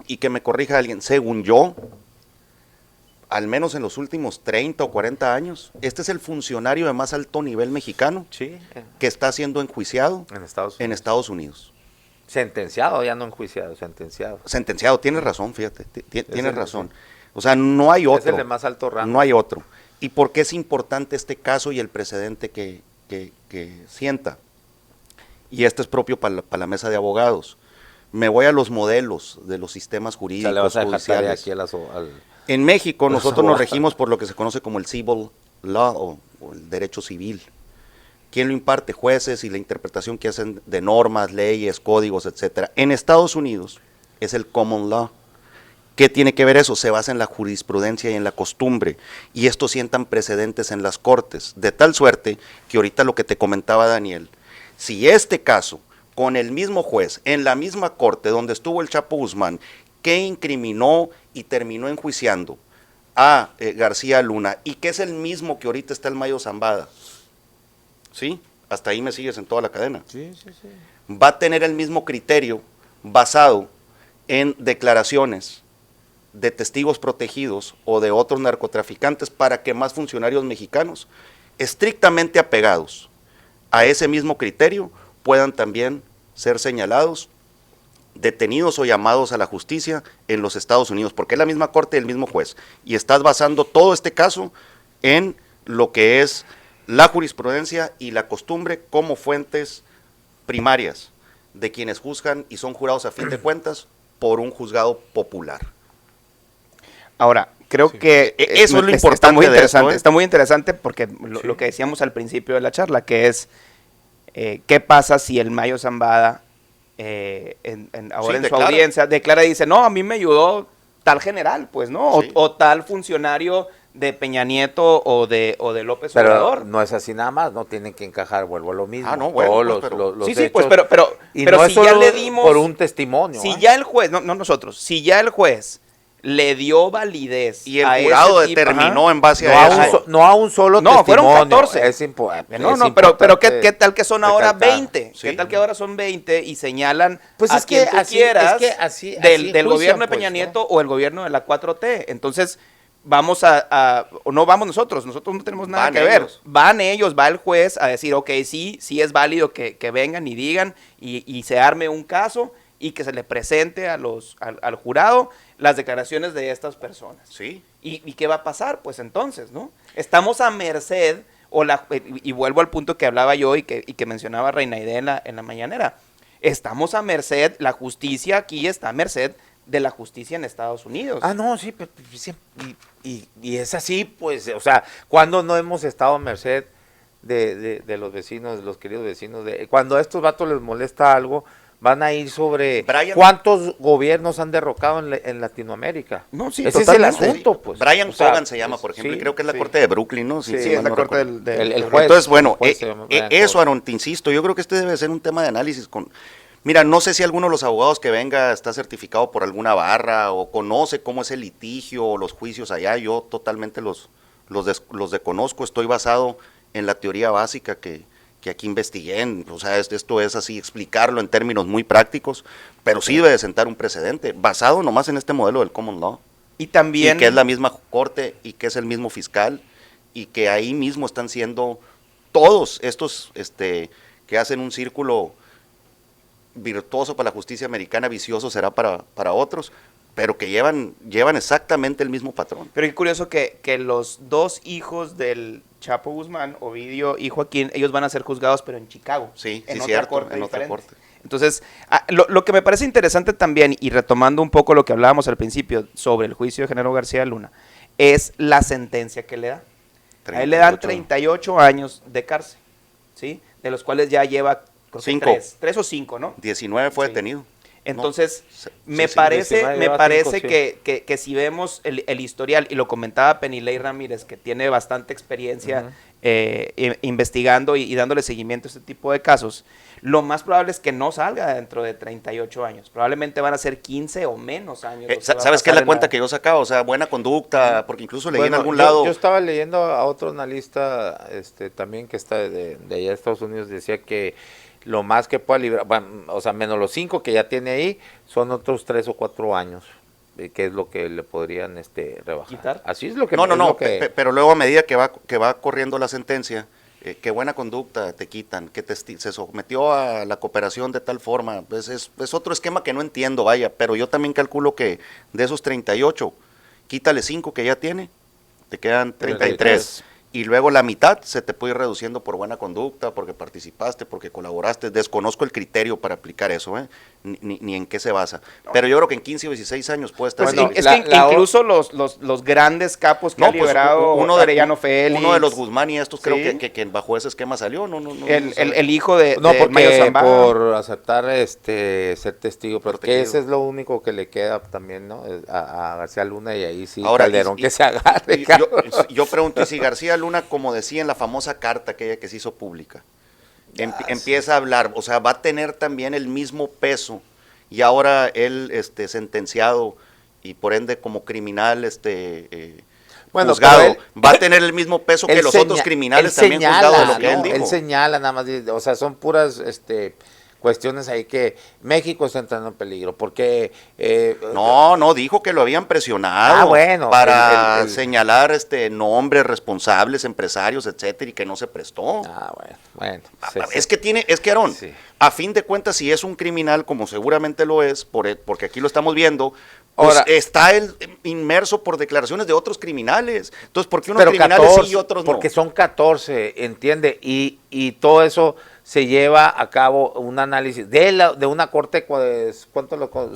Y que me corrija alguien, según yo, al menos en los últimos 30 o 40 años, este es el funcionario de más alto nivel mexicano que está siendo enjuiciado en Estados Unidos. Sentenciado, ya no enjuiciado, sentenciado. Sentenciado, tienes razón, fíjate, tienes el- razón. O sea, no hay otro. Es el de más alto rango. No hay otro. ¿Y por qué es importante este caso y el precedente que sienta? Y esto es propio para la mesa de abogados. Me voy a los modelos de los sistemas O jurídicos, sea, le vas a dejar tarea judiciales. aquí al... En México los nosotros nos abogados. regimos por lo que se conoce como el civil law o el derecho civil. ¿Quién lo imparte? Jueces, y la interpretación que hacen de normas, leyes, códigos, etcétera. En Estados Unidos es el common law. ¿Qué tiene que ver eso? Se basa en la jurisprudencia y en la costumbre, y esto sientan precedentes en las cortes, de tal suerte que ahorita lo que te comentaba Daniel, si este caso, con el mismo juez, en la misma corte donde estuvo el Chapo Guzmán, que incriminó y terminó enjuiciando a García Luna, y que es el mismo que ahorita está el Mayo Zambada, ¿sí? Hasta ahí me sigues en toda la cadena. Sí, sí, sí. Va a tener el mismo criterio basado en declaraciones de testigos protegidos o de otros narcotraficantes para que más funcionarios mexicanos estrictamente apegados a ese mismo criterio puedan también ser señalados, detenidos o llamados a la justicia en los Estados Unidos, porque es la misma corte y el mismo juez, y estás basando todo este caso en lo que es la jurisprudencia y la costumbre como fuentes primarias de quienes juzgan y son jurados a fin de cuentas por un juzgado popular. Ahora, creo Sí. que Eso es lo está importante muy de interesante, esto, ¿eh? está muy interesante porque Sí. lo que decíamos al principio de la charla, que es qué pasa si el Mayo Zambada ahora en su declara. audiencia declara y dice, no, a mí me ayudó tal general, pues, ¿no? Sí. O tal funcionario de Peña Nieto o de López Pero Obrador. no es así nada más, no tienen que encajar, vuelvo a lo mismo. Ah, no, bueno, Todos pues, los, pero- los Sí, sí, hechos, pues, pero y pero no si es solo ya le dimos por un testimonio. si ¿eh? ya el juez, no nosotros, si ya el juez le dio validez Y el a jurado ese tipo- determinó ajá. en base No a a, eso. no a un solo No, fueron testimonio. 14. Es No, no, pero ¿qué tal que son ahora recalcar. 20? Sí. ¿Qué tal que ahora son 20 y señalan Pues a es que quien tú así- quieras es que así del enjuician, gobierno de pues, Peña ¿no? Nieto o el gobierno de la 4T? Entonces, o no vamos nosotros no tenemos nada Van que ver. ellos. Van ellos, va el juez a decir, ok, sí es válido que vengan y digan y se arme un caso y que se le presente al jurado las declaraciones de estas personas. Sí. ¿Y qué va a pasar? Pues entonces, ¿no? Estamos a merced, y vuelvo al punto que hablaba yo y que mencionaba Reinaide en la mañanera. Estamos a merced, la justicia aquí está a merced de la justicia en Estados Unidos. Ah, no, sí, pero, y es así, pues, o sea, cuando no hemos estado a merced de los vecinos, de los queridos vecinos, cuando a estos vatos les molesta algo, van a ir sobre Brian- cuántos gobiernos han derrocado en Latinoamérica. No, sí, ese es totalmente. el asunto, pues. Brian O sea, Hogan se llama, por ejemplo, sí, y creo que es la sí. corte de Brooklyn, ¿no? Sí, Sí, es la no corte recuerdo. El juez. Entonces, bueno, el juez se llama Brian eso, Hogan. Aaron, te insisto, yo creo que este debe ser un tema de análisis. Mira, no sé si alguno de los abogados que venga está certificado por alguna barra o conoce cómo es el litigio o los juicios allá. Yo totalmente los desconozco. Estoy basado en la teoría básica que aquí investigué. O sea, esto es así, explicarlo en términos muy prácticos, pero sí debe de sentar un precedente basado nomás en este modelo del common law. Y también... Y que es la misma corte y que es el mismo fiscal y que ahí mismo están siendo todos estos que hacen un círculo virtuoso para la justicia americana, vicioso será para otros, pero que llevan exactamente el mismo patrón. Pero es curioso que los dos hijos del Chapo Guzmán, Ovidio y Joaquín, ellos van a ser juzgados, pero en Chicago. Sí, en sí, otra cierto, corte en otra diferente. corte. Entonces, lo que me parece interesante también, y retomando un poco lo que hablábamos al principio sobre el juicio de Genaro García Luna, es la sentencia que le da. A él le dan 38 años de cárcel, ¿sí? De los cuales ya lleva creo que 5. tres o 5, ¿no? 19 fue Sí. detenido. Entonces, Sí, me sí, parece, 19 me lleva parece 5, sí. que si vemos el historial, y lo comentaba Penilei Ramírez, que tiene bastante experiencia investigando y dándole seguimiento a este tipo de casos, lo más probable es que no salga dentro de 38 años. Probablemente van a ser 15 o menos años. los que va a ¿Sabes qué es pasar la en cuenta que yo sacaba? O sea, buena conducta, porque incluso leí en Bueno, algún yo- lado... Yo estaba leyendo a otro analista también que está de allá de Estados Unidos, decía que lo más que pueda librar, bueno, o sea, menos los 5 que ya tiene ahí, son otros 3 o 4 años, que es lo que le podrían rebajar. ¿Quitar? Así es lo que... No, es lo que- pero luego a medida que va corriendo la sentencia, qué buena conducta te quitan, que se sometió a la cooperación de tal forma, pues es otro esquema que no entiendo, vaya, pero yo también calculo que de esos 38, quítale 5 que ya tiene, te quedan 33. Y luego la mitad se te puede ir reduciendo por buena conducta, porque participaste, porque colaboraste. Desconozco el criterio para aplicar eso, ni en qué se basa. Pero yo creo que en 15 o 16 años puede estar... Pues Bueno, es que incluso los grandes capos que ha liberado Arellano Félix. Uno de los Guzmán y estos Sí. creo que bajo ese esquema salió. El hijo de No, de Mayo porque Zambada. por aceptar ser testigo, porque Protegido. ese es lo único que le queda también, ¿no? A García Luna, y ahí sí, Ahora, Calderón y- que se agarre, Y cabrón. yo pregunto, ¿y si García Luna, como decía en la famosa carta aquella que se hizo pública, empieza a hablar, o sea, va a tener también el mismo peso, y ahora él sentenciado y por ende como criminal Bueno, juzgado, pero él- va a tener el mismo peso que Él los seña- otros criminales él también señala, juzgados de lo que ¿no? él dijo? Él señala nada más, o sea, son puras cuestiones ahí que México está entrando en peligro, porque... No, dijo que lo habían presionado Ah, bueno, para el- señalar nombres responsables, empresarios, etcétera, y que no se prestó. Ah, bueno. Sí, Es sí. que Aarón, Sí. a fin de cuentas, si es un criminal, como seguramente lo es, porque aquí lo estamos viendo, pues Ahora- está él inmerso por declaraciones de otros criminales. Entonces, ¿por qué unos Pero criminales 14, sí y otros no? porque son 14, ¿entiende? Y todo eso se lleva a cabo un análisis de una corte, pues,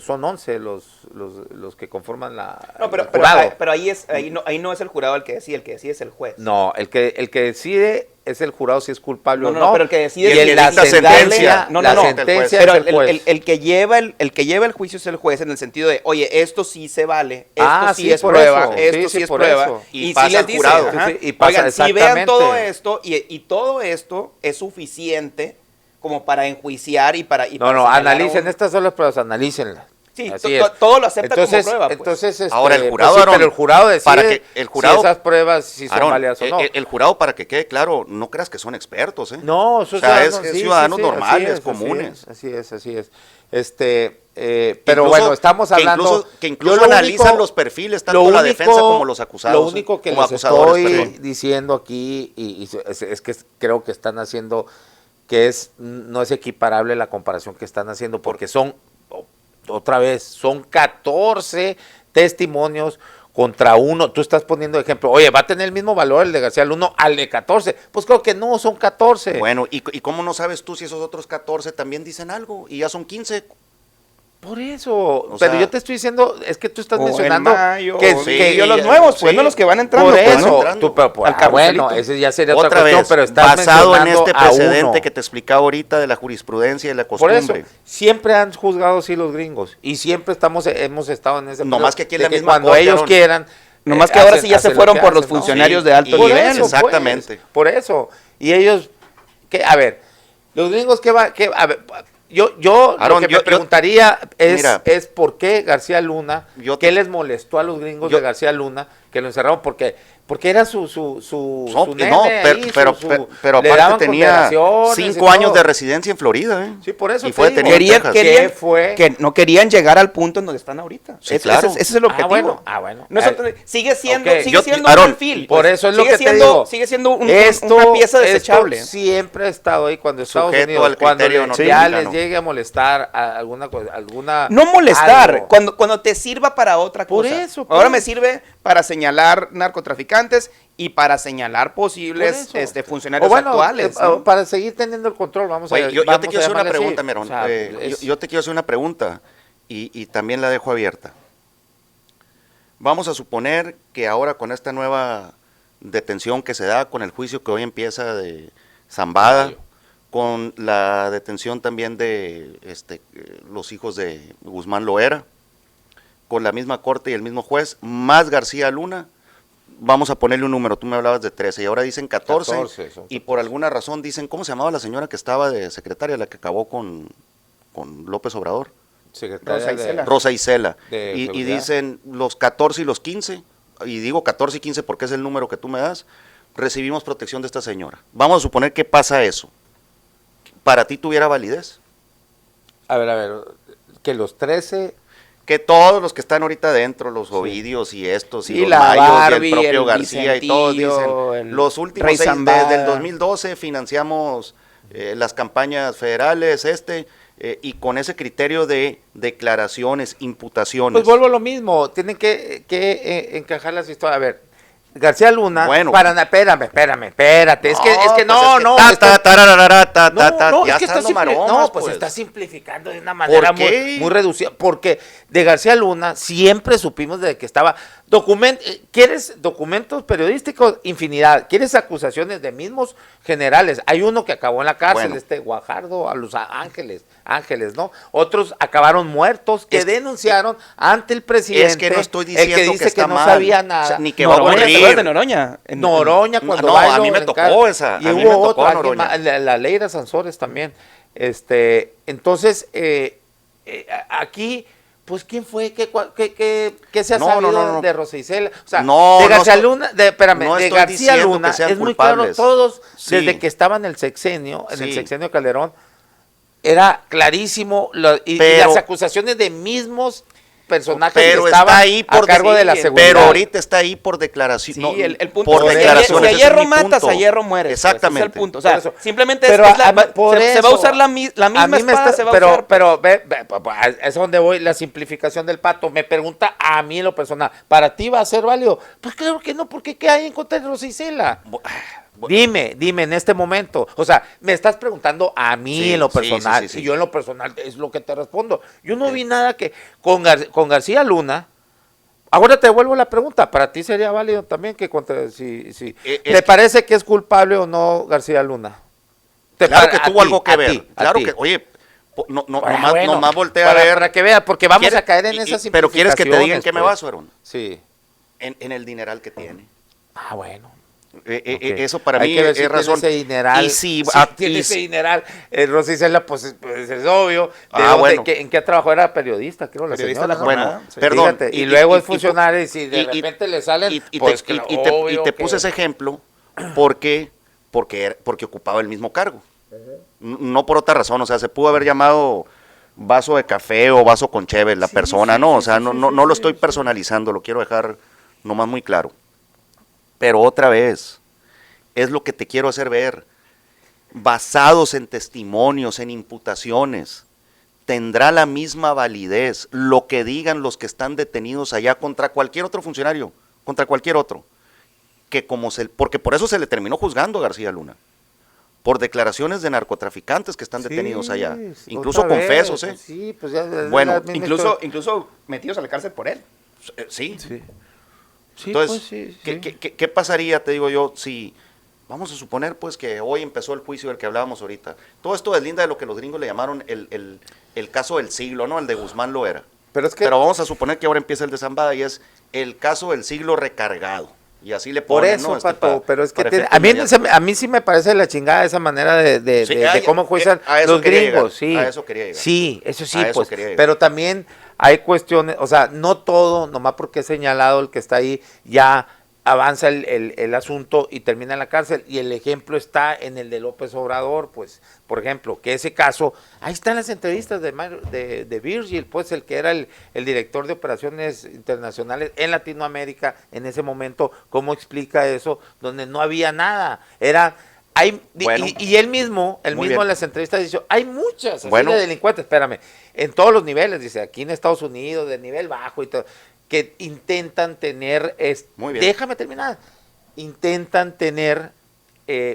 son 11 los que conforman No, el jurado. pero ahí no es el jurado el que decide es el juez. No, el que decide es el jurado si es culpable o no. pero el que decide y es en la dicta sentencia, No, la no, sentencia pero es el juez. el que lleva el juicio es el juez en el sentido de, oye, esto sí se vale, esto Ah, sí sí, es por prueba, eso. esto Sí, sí es por prueba. eso. Y Y pasa si les al dice, jurado. ajá, Sí, y pasa, oigan, si vean exactamente. todo esto y todo esto es suficiente como para enjuiciar y para No, para no, señalar a analicen, un- estas son las pruebas, analícenlas. Sí, Así es. todo lo acepta Entonces, como prueba. Pues. entonces, Ahora, el jurado, pues sí, Aarón, pero el jurado decide para que el jurado- si esas pruebas si son Aarón, válidas o no. el jurado, para que quede claro, no creas que son expertos, ¿eh? No, son O sea, es ciudadanos, sí, ciudadanos sí, sí, normales, así es, comunes. Así es. Pero Incluso- bueno, estamos hablando... Que incluso yo lo analizan único- los perfiles, lo tanto la único- defensa como los acusados. Lo único que como les acusadores, estoy perdón. diciendo aquí, y es que creo que están haciendo, que no es equiparable la comparación que están haciendo, porque son, otra vez, son 14 testimonios contra uno. Tú estás poniendo ejemplo, oye, ¿va a tener el mismo valor el de García Luna al de 14? Pues creo que no, son 14. Bueno, ¿y cómo no sabes tú si esos otros 14 también dicen algo? Y ya son 15. Por eso, O pero sea, yo te estoy diciendo, es que tú estás o en mencionando mayo, que, sí, que los nuevos, pues, sí. no los que van entrando. por pues, eso, ¿no? entrando. Al bueno, carruselito. ese ya sería otra, Otra cuestión, vez, pero estás basado en mencionando este a precedente uno. que te explicaba ahorita de la jurisprudencia y la Por costumbre. eso, siempre han juzgado así los gringos, y siempre hemos estado en ese No más que aquí en de la misma cuando corte, ellos Aarón. quieran. Nomás que ahora sí ya se hacen fueron lo que por los hacen, ¿no? funcionarios Sí, de alto y Por nivel. eso, exactamente. pues, por eso. Y ellos, a ver, los gringos a ver, yo Aarón, lo que yo- me preguntaría mira, es por qué García Luna, yo qué te- les molestó a los gringos yo- de García Luna que lo encerraron, porque era su nene No, ahí, pero le daban aparte tenía consideraciones y 5 años todo. de residencia en Florida, ¿eh? Sí, por eso Y te fue digo. detenido en Texas. ¿Qué fue? Que no querían llegar al punto en donde están ahorita. Sí, claro. Ese es el objetivo. bueno. No es sigue siendo, Ok. sigue siendo Aarón, un perfil. Por pues. eso es lo Sigue que te siendo- digo. Sigue siendo una pieza desechable. Esto siempre ha estado ahí cuando Estados Sujeto Unidos, al cuando criterio ya norteamericano. les llegue a molestar a alguna No molestar, algo. cuando te sirva para otra Por cosa. eso, pues. Ahora me sirve para señalar narcotraficantes y para señalar posibles Por eso. funcionarios O bueno, actuales. ¿no? para seguir teniendo el control, vamos Oye, a yo vamos te a quiero hacer una llamarle así. pregunta, Merón. O sea, Yo te quiero hacer una pregunta y también la dejo abierta. Vamos a suponer que ahora con esta nueva detención que se da, con el juicio que hoy empieza de Zambada, con la detención también de los hijos de Guzmán Loera, con la misma corte y el mismo juez, más García Luna, vamos a ponerle un número, tú me hablabas de 13 y ahora dicen 14, 14, son y por alguna razón dicen, ¿cómo se llamaba la señora que estaba de secretaria, la que acabó con López Obrador? secretaria Rosa Isela. Rosa Isela. De Y seguridad. dicen los 14 y los 15, y digo 14 y 15 porque es el número que tú me das, recibimos protección de esta señora. Vamos a suponer que pasa eso. ¿Para ti tuviera validez? A ver, que los 13 que todos los que están ahorita dentro, los Sí. Ovidios y estos, y Sí, los la Mayos, y Barbie, el propio el García, y todos Vicentillo, dicen, el los últimos Rey 6, Zambada. desde el 2012 financiamos las campañas federales, y con ese criterio de declaraciones, imputaciones. Pues vuelvo a lo mismo, tienen que encajar las historias. A ver, García Luna, Bueno. espérate, es que pues no, ya es que está dando maromas, no, pues pues. está simplificando de una manera ¿Por qué? muy reducida, porque de García Luna siempre supimos de que estaba ¿quieres documentos periodísticos? Infinidad. ¿Quieres acusaciones de mismos generales? Hay uno que acabó en la cárcel, Bueno. Guajardo, a los Ángeles, ¿no? Otros acabaron muertos que denunciaron ante el presidente. Es que no estoy el diciendo que dice que, está no mal, sabía nada. o sea, ni que va a Noroña, ¿te ocurrir. acuerdas de Noroña? Noroña cuando No, bailó a mí me en tocó Car- esa, y a mí hubo me tocó otra, alguien Noroña. más, la Leira Sansores también. Entonces, aquí, pues, ¿quién fue? ¿Qué se ha No, sabido no. de Rosa Isela? O sea, No, de no García estoy- Luna, de no estoy García diciendo Luna, que sean es muy claro, culpables. todos, Sí. desde que estaba en el sexenio, Sí. de Calderón, era clarísimo, y Pero- las acusaciones de mismos personajes Pero que estaban está ahí a por cargo de la seguridad. Pero ahorita está ahí por declaración. Sí, no, el punto por es que declaraciones. si a ese es hierro mi matas, punto. a hierro mueres. pues, Exactamente. ese es el punto. O sea, Por eso. simplemente Pero es se va a usar usar la misma espada, se va a usar. pero es donde voy, la simplificación del pato. Me pregunta a mí en lo personal, ¿para ti va a ser válido? Pues claro que no, porque ¿qué hay en contra de Rosa Isela? Dime en este momento. O sea, me estás preguntando a mí Sí, en lo sí, personal. sí, sí, sí. Y yo en lo personal es lo que te respondo. Yo no vi nada que con García Luna. Ahora te devuelvo la pregunta. ¿Para ti sería válido también que ¿te parece que es culpable o no García Luna? Claro que tuvo algo que a ver. ti, a Claro ti. que, oye, Bueno, nomás voltea a ver. para que vea, porque vamos ¿Quieres- a caer en esas Pero ¿quieres que te digan simplificaciones, qué me pues. baso, Aaron? Sí. En el dineral que tiene. Bueno. Ok. Eso para Hay mí que ver es si tiene razón. ese dineral. Y si, tiene ese dineral, Rosa Isela, pues es obvio. Bueno. ¿En qué trabajó? Era periodista, creo, la Periodista señora. de la ¿no? jornada. Bueno, Sí. perdón. Fíjate, y luego es funcionario y si de y- repente le salen, y pues te obvio puse que- ese ejemplo porque ocupaba el mismo cargo. No por otra razón, o sea, se pudo haber llamado vaso de café o vaso con cheve la persona, no, o sea, no lo estoy personalizando, lo quiero dejar nomás muy claro. Pero otra vez, es lo que te quiero hacer ver, basados en testimonios, en imputaciones, tendrá la misma validez lo que digan los que están detenidos allá contra cualquier otro funcionario, contra cualquier otro, porque por eso se le terminó juzgando a García Luna, por declaraciones de narcotraficantes que están detenidos allá, Sí, incluso otra vez, confesos, pues sí, pues ya es Bueno, la misma Incluso metidos a la cárcel por él. Sí. Sí. Sí, Entonces, pues sí, ¿qué, sí. qué pasaría, te digo yo, si vamos a suponer pues que hoy empezó el juicio del que hablábamos ahorita? Todo esto deslinda de lo que los gringos le llamaron el caso del siglo, ¿no? El de Guzmán Loera. Pero es que Pero vamos a suponer que ahora empieza el de Zambada y es el caso del siglo recargado. Y así le por ponen, eso, ¿no? Pato, pero es que para tiene- efectos a mí sí me parece la chingada esa manera de Sí, cómo juician a eso los quería gringos, llegar, sí. a eso quería llegar. Sí, eso sí, A eso pues, quería llegar. pero también hay cuestiones, o sea, no todo, nomás porque es señalado el que está ahí, ya avanza el asunto y termina en la cárcel. Y el ejemplo está en el de López Obrador, pues, por ejemplo, que ese caso, ahí están las entrevistas de Virgil, pues, el que era el director de operaciones internacionales en Latinoamérica en ese momento, cómo explica eso, donde no había nada, Bueno. y él mismo Muy en bien. las entrevistas dice, hay muchas así Bueno. de delincuentes, espérame, en todos los niveles, dice, aquí en Estados Unidos, de nivel bajo y todo, que intentan tener, Muy bien. déjame terminar, intentan tener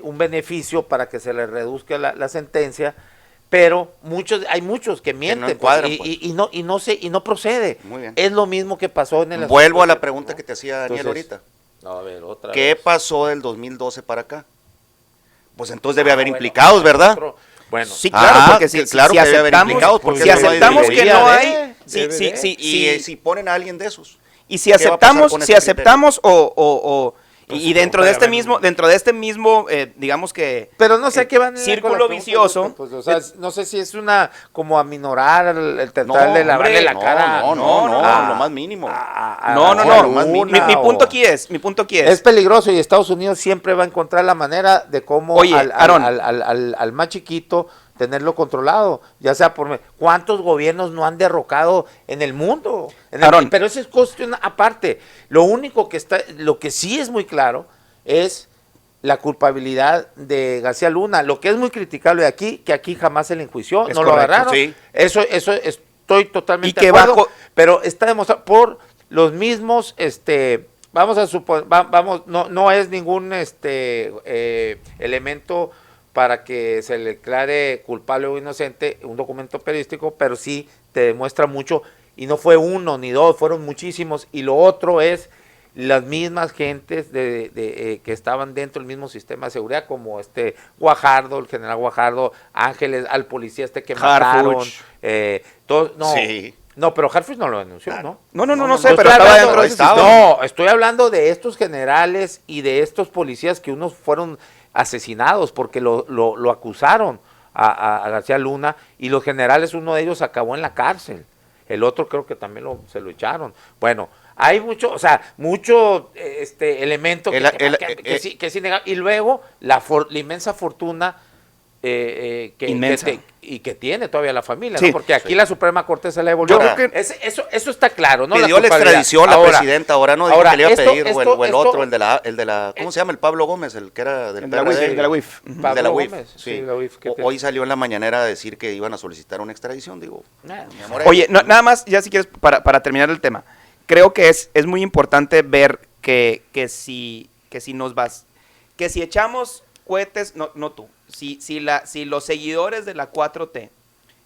un beneficio para que se les reduzca la sentencia, pero hay muchos que mienten, pues, encuadran, y no procede. Muy bien. Es lo mismo que pasó en el Vuelvo a la asunto, pregunta ¿no? que te hacía Daniel Entonces, ahorita. no, a ver, otra ¿Qué vez. pasó del 2012 para acá? Pues entonces debe haber Bueno, implicados, ¿verdad? bueno, Sí, claro, Ah, porque que claro que debe haber implicados, porque si eso no aceptamos que debería no de, hay, debe Y si ponen a alguien de esos. y si ¿qué va a pasar aceptamos, con si ese criterio? aceptamos Pues, y dentro de este mismo, digamos que pero no sé qué van círculo con la pregunta, vicioso. pues, o sea, no sé si es una como aminorar el tratar de lavarle hombre, la no, cara. No, lo más mínimo. No, lo más mínimo. Mi punto aquí es, Es peligroso y Estados Unidos siempre va a encontrar la manera de cómo Oye, Aarón. al más chiquito tenerlo controlado, ya sea por... ¿Cuántos gobiernos no han derrocado en el mundo? Pero eso es cuestión aparte. Lo que sí es muy claro es la culpabilidad de García Luna. Lo que es muy criticable de aquí, que aquí jamás se le enjuició, no lo agarraron. Sí. Eso estoy totalmente de acuerdo, pero está demostrado por los mismos, vamos a suponer, no es ningún elemento para que se le declare culpable o inocente un documento periodístico, pero sí te demuestra mucho, y no fue uno ni dos, fueron muchísimos, y lo otro es las mismas gentes que estaban dentro del mismo sistema de seguridad, como Guajardo, el general Guajardo, Ángeles, al policía que mataron, todos, no, sí. No, pero Harfuch no lo denunció, ¿no? No sé, pero estaba dentro de ese sistema. No, estoy hablando de estos generales y de estos policías que unos fueron asesinados porque lo acusaron a García Luna, y los generales, uno de ellos acabó en la cárcel, el otro creo que también se lo echaron. Bueno, hay mucho, elemento que sí es innegable. Y luego la inmensa fortuna que tiene todavía la familia, sí, ¿no? Porque aquí la Suprema Corte se la devolvió. Yo creo que eso está claro, ¿no? Pidió la extradición la presidenta, ahora no dijo que le iba a pedir, o el otro, el de la, ¿cómo se llama? El Pablo Gómez, el que era del PRD. de la UIF. De la UIF, sí. Hoy salió en la mañanera a decir que iban a solicitar una extradición, digo. Oye, nada más, ya si quieres, para terminar el tema, creo que es muy importante ver que si echamos cohetes, no tú, si los seguidores de la 4T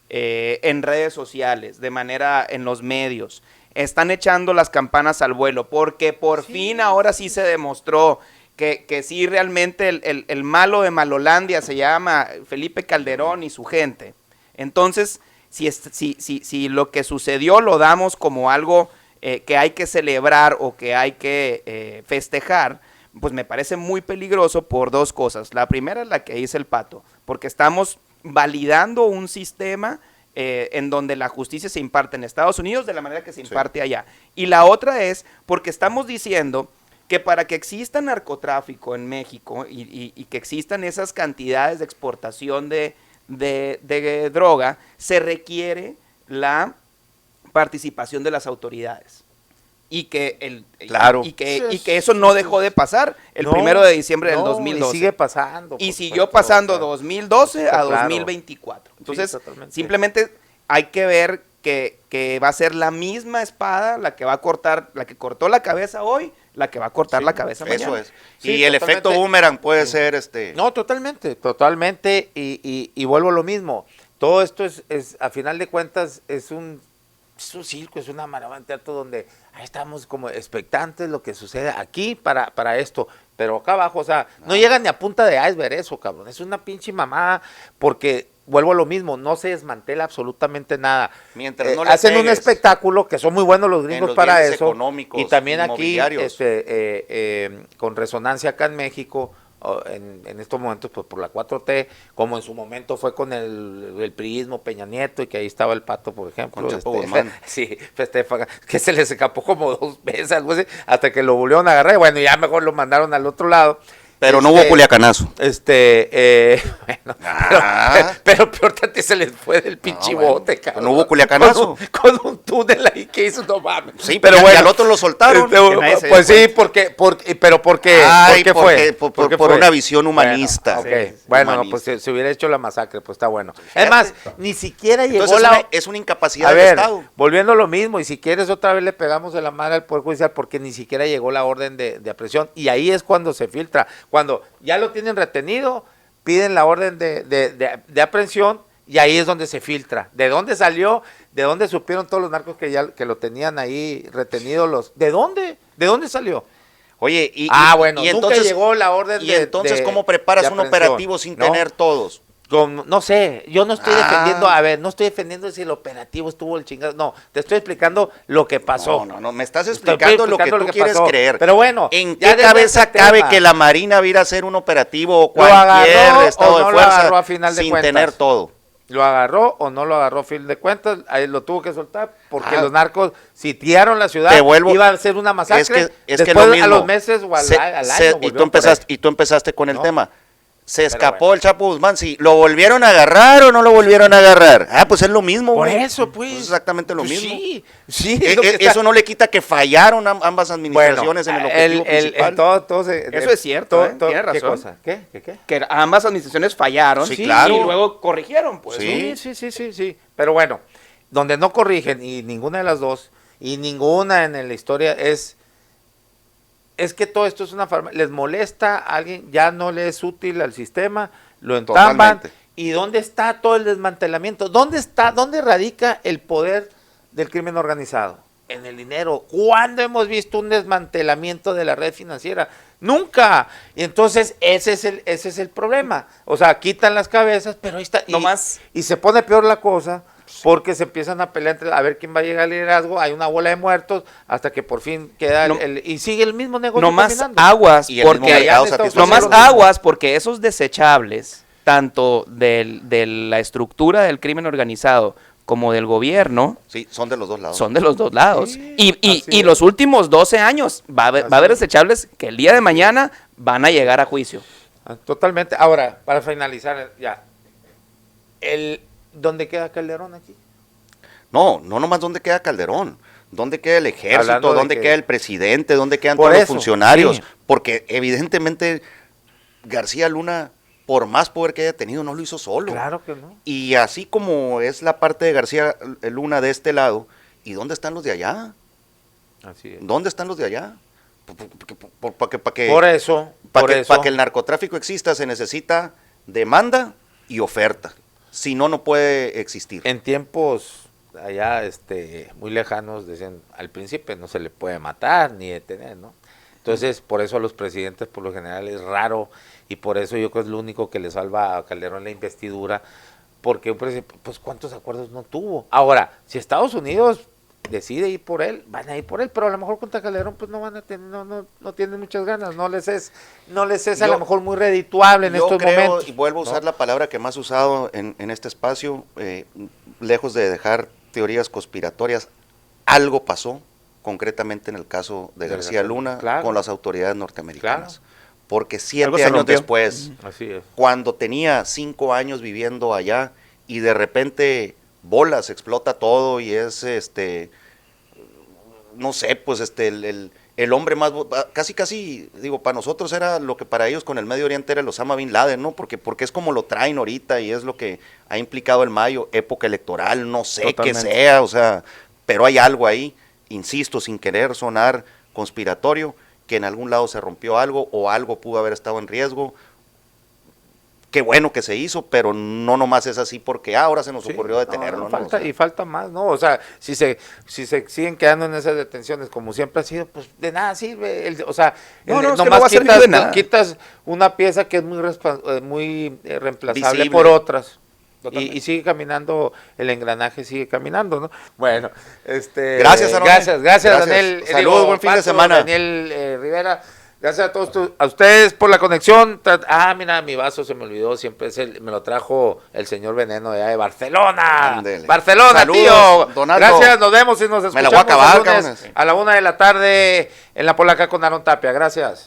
en redes sociales, en los medios, están echando las campanas al vuelo, porque por fin ahora sí se demostró que sí realmente el malo de Malolandia se llama Felipe Calderón y su gente. Entonces, si lo que sucedió lo damos como algo que hay que celebrar o que hay que festejar, pues me parece muy peligroso por dos cosas. La primera es la que dice el Pato, porque estamos validando un sistema en donde la justicia se imparte en Estados Unidos de la manera que se imparte allá. Y la otra es porque estamos diciendo que para que exista narcotráfico en México y que existan esas cantidades de exportación de droga, se requiere la participación de las autoridades. Y que eso no dejó de pasar el 1 de diciembre del 2012. Y sigue pasando. Y siguió pasando 2012 a 2024. Entonces, simplemente hay que ver que va a ser la misma espada la que va a cortar, la que cortó la cabeza hoy, la que va a cortar la cabeza mañana. Eso es. Y el efecto boomerang puede ser No, totalmente. Y vuelvo a lo mismo. Todo esto es a final de cuentas, es un circo, es una maravilla de teatro donde ahí estamos como expectantes lo que sucede aquí para esto, pero acá abajo, no llega ni a punta de iceberg eso, cabrón, es una pinche mamada, porque vuelvo a lo mismo, no se desmantela absolutamente nada. Mientras no le hacen un pegues espectáculo, que son muy buenos los gringos para eso, y también aquí, con resonancia acá en México, en estos momentos, pues por la 4T, como en su momento fue con el priismo Peña Nieto, y que ahí estaba el Pato, por ejemplo. Sí, que se les escapó como 2 veces, algo así, hasta que lo volvieron a agarrar, y bueno, ya mejor lo mandaron al otro lado. Pero no hubo culiacanazo. Bueno, pero peor que se les fue del pinche bote, cabrón. No hubo culiacanazo. Con un túnel ahí que hizo, no mames. Sí, pero bueno, al otro lo soltaron. Pues sí, pero ¿por qué? Ay, ¿Por qué fue? Por una visión humanista. Bueno, pues se hubiera hecho la masacre, pues está bueno. Es más, ni siquiera llegó es una incapacidad del Estado. Volviendo a lo mismo, y si quieres otra vez le pegamos de la mano al Poder Judicial, porque ni siquiera llegó la orden de aprehensión, y ahí es cuando se filtra. Cuando ya lo tienen retenido, piden la orden de aprehensión, y ahí es donde se filtra. ¿De dónde salió? ¿De dónde supieron todos los narcos que lo tenían ahí retenido? ¿De dónde? ¿De dónde salió? Oye, nunca entonces llegó la orden ¿cómo preparas un operativo sin tener todos? No sé, yo no estoy no estoy defendiendo si el operativo estuvo el chingado, no, te estoy explicando lo que pasó. No, me estás explicando lo que tú quieres creer. Pero bueno, ¿en qué cabeza cabe que la Marina viera a hacer un operativo o cualquier estado de fuerza sin tener todo? ¿Lo agarró o no lo agarró a fin de cuentas? Ahí lo tuvo que soltar porque los narcos sitiaron la ciudad, iba a ser una masacre, después a los meses o al año. Y tú empezaste con el tema. Se Pero escapó bueno. el Chapo Guzmán. Si lo volvieron a agarrar o no lo volvieron a agarrar. Ah, pues es lo mismo, Por güey. eso, pues. Es exactamente lo Pues mismo. Sí, sí. es lo que está- Eso no le quita que fallaron ambas administraciones en el objetivo principal. Eso es cierto, tiene ¿Qué razón. cosa? ¿Qué? Que ambas administraciones fallaron Sí, claro. y luego corrigieron, pues. Sí. Sí. Pero bueno, donde no corrigen, y ninguna de las dos, y ninguna en la historia es que todo esto es una farmacia. Les molesta a alguien, ya no le es útil al sistema, lo entamban. Totalmente. ¿Y dónde está todo el desmantelamiento? ¿Dónde radica el poder del crimen organizado? En el dinero. ¿Cuándo hemos visto un desmantelamiento de la red financiera? Nunca. Y entonces ese es el problema. O sea, quitan las cabezas, pero ahí está. No más. Y se pone peor la cosa porque se empiezan a pelear a ver quién va a llegar al liderazgo. Hay una bola de muertos hasta que por fin queda No- y sigue el mismo negocio No más caminando. aguas, Y el mismo porque mercado allá en Estados no más Unidos lo mismo. aguas, porque esos desechables, tanto de la estructura del crimen organizado como del gobierno, Sí, son de los dos lados. son de los dos lados. Sí, y así es. los últimos 12 años va a Así haber es. desechables que el día de mañana van a llegar a juicio. Totalmente. Ahora, para finalizar ya, ¿dónde queda Calderón aquí? No nomás dónde queda Calderón, dónde queda el ejército, Hablando de dónde que- queda el presidente, dónde quedan Por todos los eso, funcionarios, sí. porque evidentemente García Luna, por más poder que haya tenido, no lo hizo solo. Claro que no. Y así como es la parte de García Luna de este lado, ¿y dónde están los de allá? Así es. ¿Dónde están los de allá? Para que, Por eso, para que el narcotráfico exista se necesita demanda y oferta. Si no, no puede existir. en tiempos allá muy lejanos decían al príncipe no se le puede matar ni detener, ¿no? Entonces, por eso a los presidentes por lo general es raro y por eso yo creo que es lo único que le salva a Calderón la investidura, porque un presidente, pues cuántos acuerdos no tuvo. Ahora, si Estados Unidos decide ir por él, van a ir por él, pero a lo mejor contra Calderón pues no van a tener, no tienen muchas ganas, no les es a Yo- lo mejor muy redituable en Yo estos creo, momentos. y vuelvo a usar ¿no? la palabra que más he usado en este espacio, lejos de dejar teorías conspiratorias, algo pasó concretamente en el caso de De García Luna claro. con las autoridades norteamericanas. Claro. Porque Algo 7 se años rompió. después, Así es. cuando tenía 5 años viviendo allá y de repente bolas, explota todo y es no sé, pues el hombre más, casi, digo, para nosotros era lo que para ellos con el Medio Oriente era el Osama Bin Laden, ¿no? Porque es como lo traen ahorita y es lo que ha implicado el mayo, época electoral, no sé qué Totalmente. sea, o sea, pero hay algo ahí, insisto, sin querer sonar conspiratorio, que en algún lado se rompió algo o algo pudo haber estado en riesgo. Qué bueno que se hizo, pero no nomás es así porque ahora se nos Sí, ocurrió detenerlo, ¿no? falta, O sea, y falta más, ¿no? O sea, si se siguen quedando en esas detenciones como siempre ha sido, pues de nada sirve. No, es que no nomás va a servir de nada. quitas una pieza que es muy reemplazable Visible. por otras. Totalmente. Y sigue caminando, el engranaje sigue caminando, ¿no? Bueno, Gracias, Aarón. gracias, Gracias. Daniel. Saludos, buen fin de Pato, semana. Daniel Rivera. Gracias a todos a ustedes por la conexión. Mira, mi vaso se me olvidó, siempre me lo trajo el señor Veneno de allá de Barcelona. Ándele. Barcelona, Saludos, tío. don Aldo. Gracias, nos vemos y nos escuchamos Me la voy a acabar, el lunes cabrones. a la 1 de la tarde en La Polaca con Aarón Tapia. Gracias.